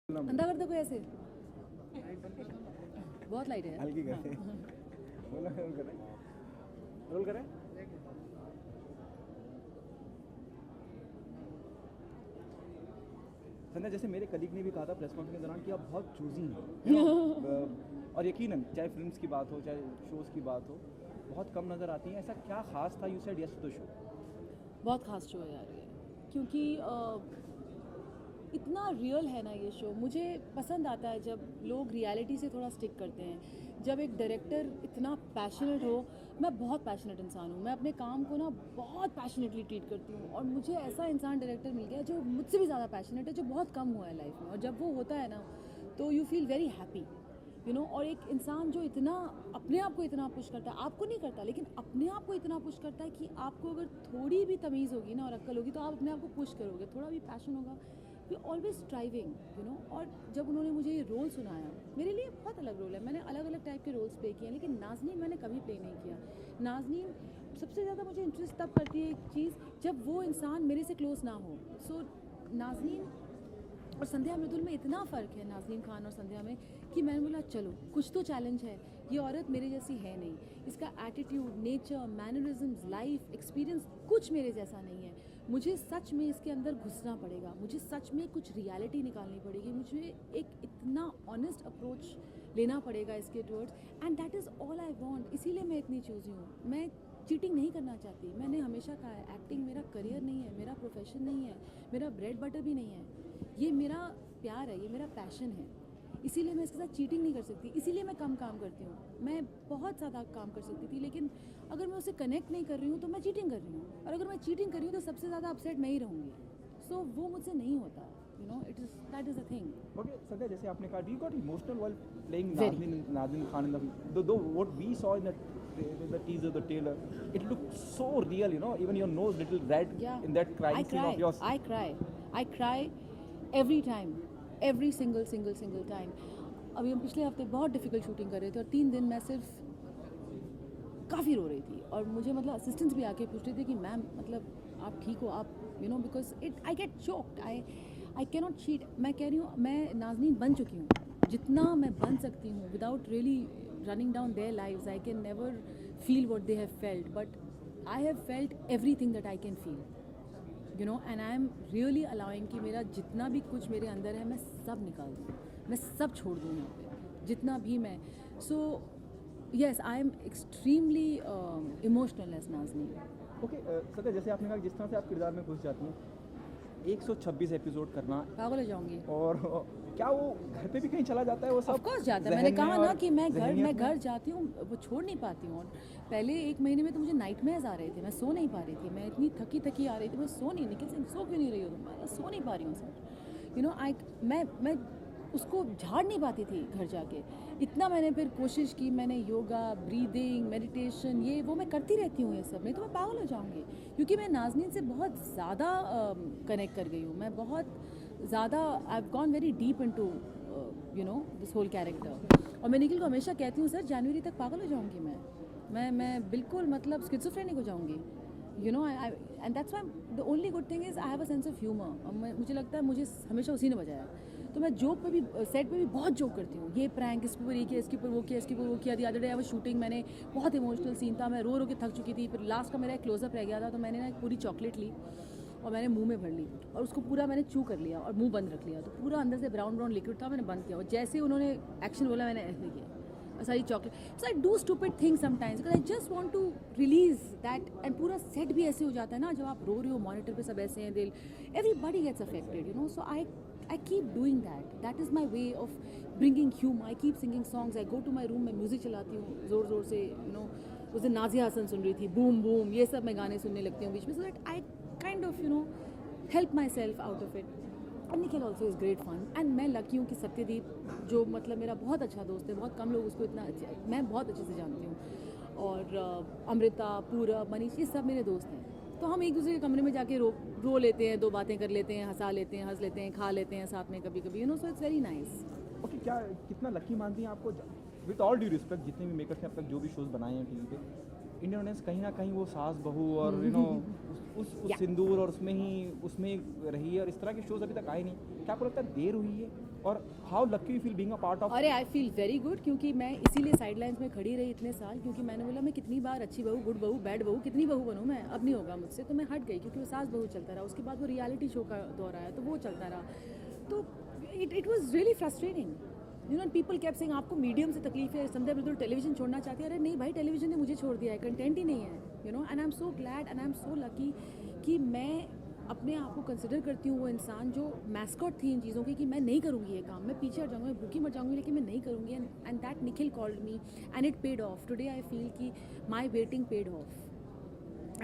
अंधा कर दो कोई ऐसे, बहुत लाइट है। हल्की करें, रोल करें। संध्या, जैसे मेरे कलीग ने भी कहा था प्रेस कॉन्फ्रेंस के दौरान कि आप बहुत चूजी हैं, और यकीनन चाहे फिल्म्स की बात हो, चाहे शोज़ की बात हो, बहुत कम नज़र आती हैं। ऐसा क्या खास था you said yes to the show? बहुत खास शो है यार ये, क्योंकि इतना रियल है ना ये शो। मुझे पसंद आता है जब लोग रियलिटी से थोड़ा स्टिक करते हैं, जब एक डायरेक्टर इतना पैशनेट हो, मैं बहुत पैशनेट इंसान हूँ, मैं अपने काम को ना बहुत पैशनेटली ट्रीट करती हूँ, और मुझे ऐसा इंसान डायरेक्टर मिल गया जो मुझसे भी ज़्यादा पैशनेट है, जो बहुत कम हुआ है लाइफ में, और जब वो होता है ना तो you feel very happy, you know. और एक इंसान जो इतना अपने आप को इतना पुश करता है, आपको नहीं करता लेकिन अपने आप को इतना पुश करता है कि आपको अगर थोड़ी भी तमीज़ होगी ना और अक्ल होगी तो आप अपने आप को पुश करोगे, थोड़ा भी पैशन होगा, we always striving, you know. और जब उन्होंने मुझे ये रोल सुनाया, मेरे लिए बहुत अलग रोल है, मैंने अलग अलग टाइप के रोल्स प्ले किए हैं, लेकिन नाज़नीन मैंने कभी प्ले नहीं किया। नाज़नीन सबसे ज़्यादा मुझे इंटरेस्ट तब करती है एक चीज़, जब वो इंसान मेरे से क्लोज ना हो। सो नाज़नीन और संध्या मृदुल में इतना फ़र्क है, नाज़नीन खान और संध्या में, कि मैंने बोला चलो कुछ तो चैलेंज है, ये औरत मेरे जैसी है नहीं, इसका attitude, nature, mannerisms, life experience कुछ मेरे जैसा नहीं है, मुझे सच में इसके अंदर घुसना पड़ेगा, मुझे सच में कुछ रियलिटी निकालनी पड़ेगी, मुझे एक इतना ऑनेस्ट अप्रोच लेना पड़ेगा इसके towards, and that is all I want. इसीलिए मैं इतनी चूज़ी हूँ, मैं चीटिंग नहीं करना चाहती। मैंने हमेशा कहा है एक्टिंग मेरा करियर नहीं है, मेरा प्रोफेशन नहीं है, मेरा ब्रेड बटर भी नहीं है, ये मेरा प्यार है, ये मेरा पैशन है, इसीलिए मैं इसके साथ चीटिंग नहीं कर सकती, इसीलिए मैं कम काम करती हूँ। मैं बहुत ज़्यादा काम कर सकती थी, लेकिन अगर मैं उससे कनेक्ट नहीं कर रही हूँ तो मैं चीटिंग कर रही हूँ, और अगर मैं चीटिंग कर रही हूँ तो सबसे ज़्यादा अपसेट मैं ही रहूँगी। सो वो मुझसे नहीं होता, you know, it is that is a thing. Okay Sandhya, जैसे आपने कहा, you got emotional while playing Naaznin Khan in the what we saw in the teaser, the trailer, it looked so real, you know, even your nose little red in that crying scene of yours. I cry every time, every single time. अभी हम पिछले हफ्ते बहुत difficult shooting कर रहे थे और 3 दिन मैं सिर्फ काफ़ी रो रही थी, और मुझे मतलब असिस्टेंट्स भी आके पूछ रहे थे कि मैम मतलब आप ठीक हो, आप you know, because I get choked, I can not cheat. मैं कह रही हूँ मैं नाज़नीन बन चुकी हूँ, जितना मैं बन सकती हूँ without really running down their lives. I can never feel what they have felt, but I have felt everything that I can feel, you know, and I am really allowing कि मेरा जितना भी कुछ मेरे अंदर है मैं सब निकाल दूँ, मैं सब छोड़ दूँ यहाँ पे, जितना भी मैं। So yes, I am extremely emotional as Nazneen. Okay Sandhya, जैसे आपने कहा जिस तरह से आप किरदार में घुस जाती हैं, 126 एपिसोड करना, पागल हो जाऊंगी। और क्या वो घर पे भी कहीं चला जाता है वो सब? ऑफ कोर्स जाता है, मैंने कहा ना कि मैं घर जाती हूँ, वो छोड़ नहीं पाती हूँ। और पहले 1 महीने में तो मुझे नाइटमेयर्स आ रहे थे, मैं सो नहीं पा रही थी, मैं इतनी थकी आ रही थी, मैं सो नहीं, निखिल सिंह सो क्यों नहीं रही हो तुम? मैं सो नहीं पा रही हूँ सर, यू नो। मैं उसको झाड़ नहीं पाती थी घर जाके, इतना मैंने फिर कोशिश की, मैंने योगा, ब्रीदिंग, मेडिटेशन, ये वो मैं करती रहती हूँ, ये सब नहीं तो मैं पागल हो जाऊँगी, क्योंकि मैं नाज़नीन से बहुत ज़्यादा कनेक्ट कर गई हूँ, मैं बहुत ज़्यादा I have gone very deep into you know this whole character. और मैं निखिल को हमेशा कहती हूँ सर जनवरी तक पागल हो जाऊँगी मैं बिल्कुल मतलब स्किज़ोफ्रेनिक हो जाऊँगी, you know. And that's why the only good thing is I have a sense of humour. मुझे लगता है मुझे हमेशा उसी ने बजाया, तो मैं जोक पे भी, सेट पे भी बहुत जोक करती हूँ, ये प्रैंक, इसके ऊपर ये किया, इसके ऊपर वो किया, इसके ऊपर वो किया। The other day I was shooting, मैंने बहुत इमोशनल सीन था, मैं रो के थक चुकी थी, फिर लास्ट का मेरा एक क्लोजअप रह गया था, तो मैंने ना एक पूरी चॉकलेट ली और मैंने मुंह में भर ली और उसको पूरा मैंने चू कर लिया और मुंह बंद रख लिया, तो पूरा अंदर से ब्राउन लिक्विड था, मैंने बंद किया, और जैसे उन्होंने एक्शन बोला मैंने ऐसे किया और सारी chocolate. So I do stupid things sometimes because I just want to release that, and पूरा सेट भी ऐसे हो जाता है ना, जब आप रो रहे हो मॉनिटर पे सब ऐसे हैं, दिल everybody gets affected, you know. So I keep doing that. That is my way of bringing humor. I keep singing songs. I go to my room, मैं म्यूज़िक चलाती हूँ ज़ोर से, you know। उस दिन नाज़िया हसन सुन रही थी, बूम बूम, ये सब मैं गाने सुनने लगती हूँ बीच में, so that I kind of, you know, help myself out of it. And Nikhil also is great fun. And मैं लकी हूँ कि सत्यदीप, जो मतलब मेरा बहुत अच्छा दोस्त है, बहुत कम लोग उसको इतना अच्छा, मैं बहुत अच्छे से जानती हूँ, और अमृता, पूरब, मनीष, ये सब मेरे दोस्त हैं, तो हम एक दूसरे के कमरे में जाके रो लेते हैं, 2 बातें कर लेते हैं, हंसा लेते हैं, हंस लेते हैं, खा लेते हैं साथ में कभी कभी, you know. So it's very nice. Okay, क्या कितना लकी मानती हैं आपको? विद ऑल ड्यू रिस्पेक्ट, जितने भी मेकर्स ने अब तक जो भी शोज़ बनाए हैं टीवी पे, इंडियन ऑडियंस कहीं ना कहीं वो सास बहू और यू नो उस सिंदूर और उसमें रही है, और इस तरह के शोज़ अभी तक आए नहीं। क्या आपको लगता है देर हुई है? और how lucky you feel being a part of? अरे आई फील वेरी गुड, क्योंकि मैं इसीलिए साइडलाइंस में खड़ी रही इतने साल, क्योंकि मैंने बोला मैं कितनी बार अच्छी बहू, गुड बहू, बैड बहू, कितनी बहू बनूँ मैं, अब नहीं होगा मुझसे, तो मैं हट गई, क्योंकि वो सास बहू चलता रहा, उसके बाद वो रियलिटी शो का दौर आया तो वो चलता रहा, तो it was really frustrating, you know. People kept saying आपको मीडियम से तकलीफ है, संध्या मृदुल टेलीविजन छोड़ना चाहती है। अरे नहीं भाई, टेलीविजन ने मुझे छोड़ दिया है, कंटेंट ही नहीं है, you know. And I am so glad and I am so lucky कि मैं अपने आप को कंसिडर करती हूँ वो इंसान जो मैस्कॉट थी इन चीज़ों की कि मैं नहीं करूँगी ये काम, मैं पीछे हट जाऊँगी, मैं भूखी मर जाऊँगी, लेकिन मैं नहीं करूँगी. And that Nikhil called me and it paid off. Today I feel कि my waiting paid off.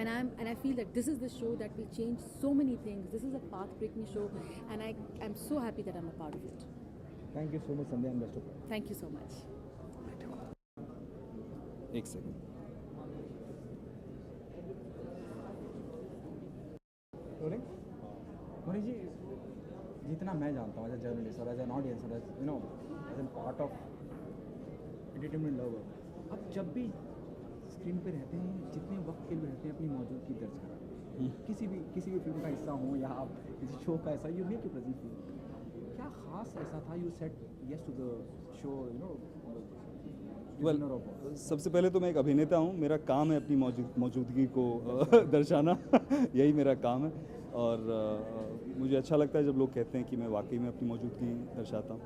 And I feel that this is the show that will change so many things. This is a path-breaking show, and I'm so happy that I'm a part of it. Thank you so much, Sandhya, and best of luck. Thank you so much. एक second. Manish ji, जितना मैं जानता हूँ as a journalist और as an audience और as an part of entertainment lover, अब जब भी स्क्रीन पे रहते हैं, जितने वक्त के लिए रहते हैं, अपनी मौजूदगी दर्ज कराते हैं. किसी भी फिल्म का हिस्सा हो या आप किसी शो का हिस्सा, you make you present feel. क्या खास ऐसा था you said yes to the show, well, सबसे पहले तो मैं एक अभिनेता हूँ, मेरा काम है अपनी मौजूदगी को दर्शाना. यही मेरा काम है. और मुझे अच्छा लगता है जब लोग कहते हैं कि मैं वाकई में अपनी मौजूदगी दर्शाता हूँ.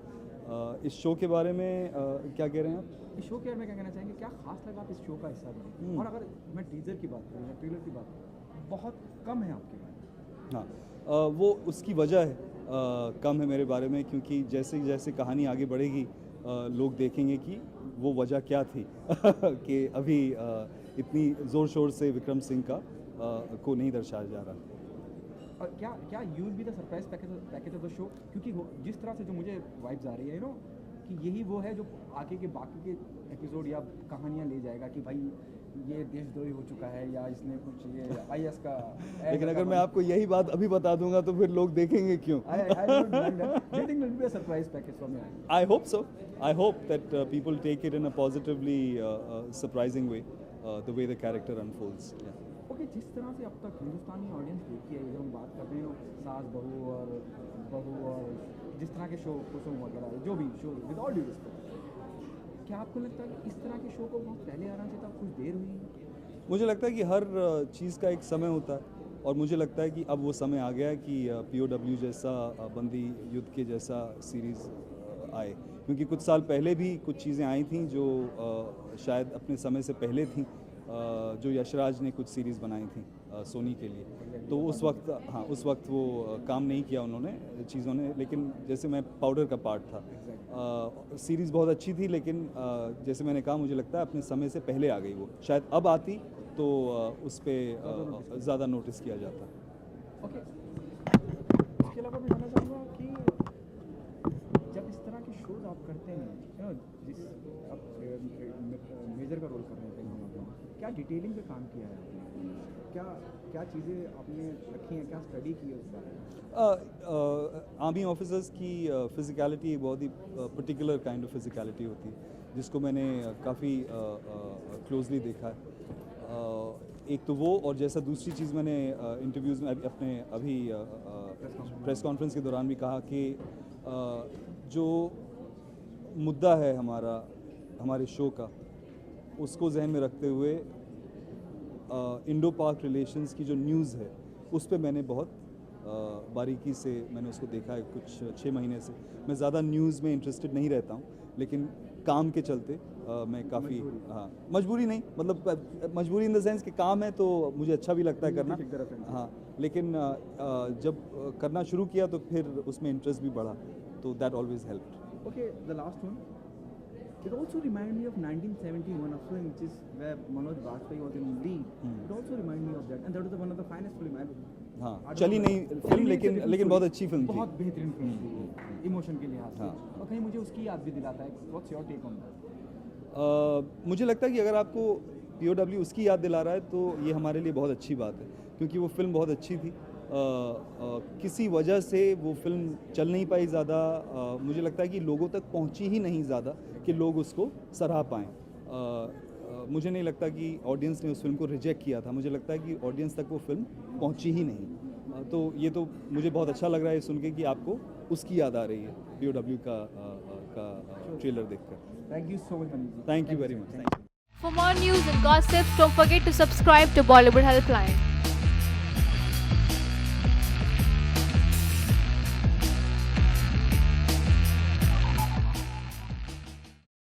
इस शो के बारे में क्या कह रहे हैं आप? इस शो के बारे में क्या कहना चाहेंगे? क्या खास लगा आप इस शो का हिस्सा बने? और अगर मैं टीजर की बात करूँ या ट्रेलर की बात करूँ, बहुत कम है आपके बारे में. हाँ, वो उसकी वजह है, कम है मेरे बारे में, क्योंकि जैसे जैसे कहानी आगे बढ़ेगी लोग देखेंगे कि वो वजह क्या थी कि अभी इतनी ज़ोर शोर से विक्रम सिंह का को नहीं दर्शाया जा रहा. और क्या you will be the surprise package of the show? क्योंकि जिस तरह से जो मुझे वाइब्स आ रही है कि यही वो है जो आगे के बाकी के एपिसोड या कहानियाँ ले जाएगा कि भाई ये देशद्रोही हो चुका है या इसने कुछ ये IS का. लेकिन अगर मैं आपको यही बात अभी बता दूंगा तो फिर लोग देखेंगे क्यों? I hope so. I hope that people take it in a positively surprising way, the way the character unfolds. Yeah. Okay, जिस तरह से अब तक हिंदुस्तानी ऑडियंस देखी है, जब हम बात करते हैं सास बहू और जिस तरह के शो कुसुम वगैरह जो भी show, with all due respect, क्या आपको लगता है कि इस तरह के शो को बहुत पहले आना चाहिए था, कुछ देर हुई? मुझे लगता है कि हर चीज़ का एक समय होता है, और मुझे लगता है कि अब वो समय आ गया है कि POW जैसा बंदी युद्ध के जैसा सीरीज़ आए. क्योंकि कुछ साल पहले भी कुछ चीज़ें आई थी जो शायद अपने समय से पहले थी, जो यशराज ने कुछ सीरीज़ बनाई थी सोनी के लिए. तो उस वक्त वो काम नहीं किया उन्होंने चीज़ों ने. लेकिन जैसे मैं पाउडर का पार्ट था, सीरीज़ बहुत अच्छी थी, लेकिन जैसे मैंने कहा मुझे लगता है अपने समय से पहले आ गई वो. शायद अब आती तो उस पर ज़्यादा नोटिस किया जाता. ओके, इसके अलावा मैं जानना चाहूँगा कि जब इस तरह के शोज आप करते हैं, जिस आप मेजर का रोल कर रहे हैं, क्या डिटेलिंग पे काम किया है आपने? क्या चीज़ें आपने रखी हैं, क्या स्टडी की है उस बारे में? आर्मी ऑफिसर्स की फिज़िकलिटी बहुत ही पर्टिकुलर काइंड ऑफ फिज़िकलिटी होती है, जिसको मैंने काफ़ी क्लोजली देखा है. एक तो वो, और जैसा दूसरी चीज़ मैंने इंटरव्यूज़ में अपने अभी प्रेस कॉन्फ्रेंस के दौरान भी कहा कि जो मुद्दा है हमारे शो का, उसको जहन में रखते हुए इंडो पाक रिलेशंस की जो न्यूज़ है उस पे मैंने बहुत बारीकी से मैंने उसको देखा है. कुछ 6 महीने से मैं ज़्यादा न्यूज़ में इंटरेस्टेड नहीं रहता हूँ, लेकिन काम के चलते मैं काफ़ी, मजबूरी नहीं, मतलब मजबूरी इन द सेंस कि काम है तो मुझे अच्छा भी लगता है करना. हाँ, लेकिन जब करना शुरू किया तो फिर उसमें इंटरेस्ट भी बढ़ा, तो that always helped. Okay, the last one. It also reminded me of 1971, a film which is where Manoj Bajpayee was in lead. It also reminded me of that, and that was one of the finest film. हाँ, चली नहीं film, लेकिन बहुत अच्छी film थी, बहुत बेहतरीन film थी इमोशन के लिहाज से. और कहीं मुझे उसकी याद भी दिलाता है. What's your take on that? मुझे लगता है कि अगर आपको POW उसकी याद दिला रहा है तो ये हमारे लिए बहुत अच्छी बात है, क्योंकि वो फिल्म बहुत अच्छी थी. किसी वजह से वो फिल्म चल नहीं पाई ज़्यादा. मुझे लगता है कि लोगों तक पहुंची ही नहीं ज़्यादा कि लोग उसको सराह पाएँ. मुझे नहीं लगता कि ऑडियंस ने उस फिल्म को रिजेक्ट किया था. मुझे लगता है कि ऑडियंस तक वो फिल्म पहुंची ही नहीं. तो ये तो मुझे बहुत अच्छा लग रहा है सुन के कि आपको उसकी याद आ रही है POW का ट्रेलर देखकर. Thank you so much. Thank you very much. For more news and gossip, don't forget to subscribe to Bollywood Helpline.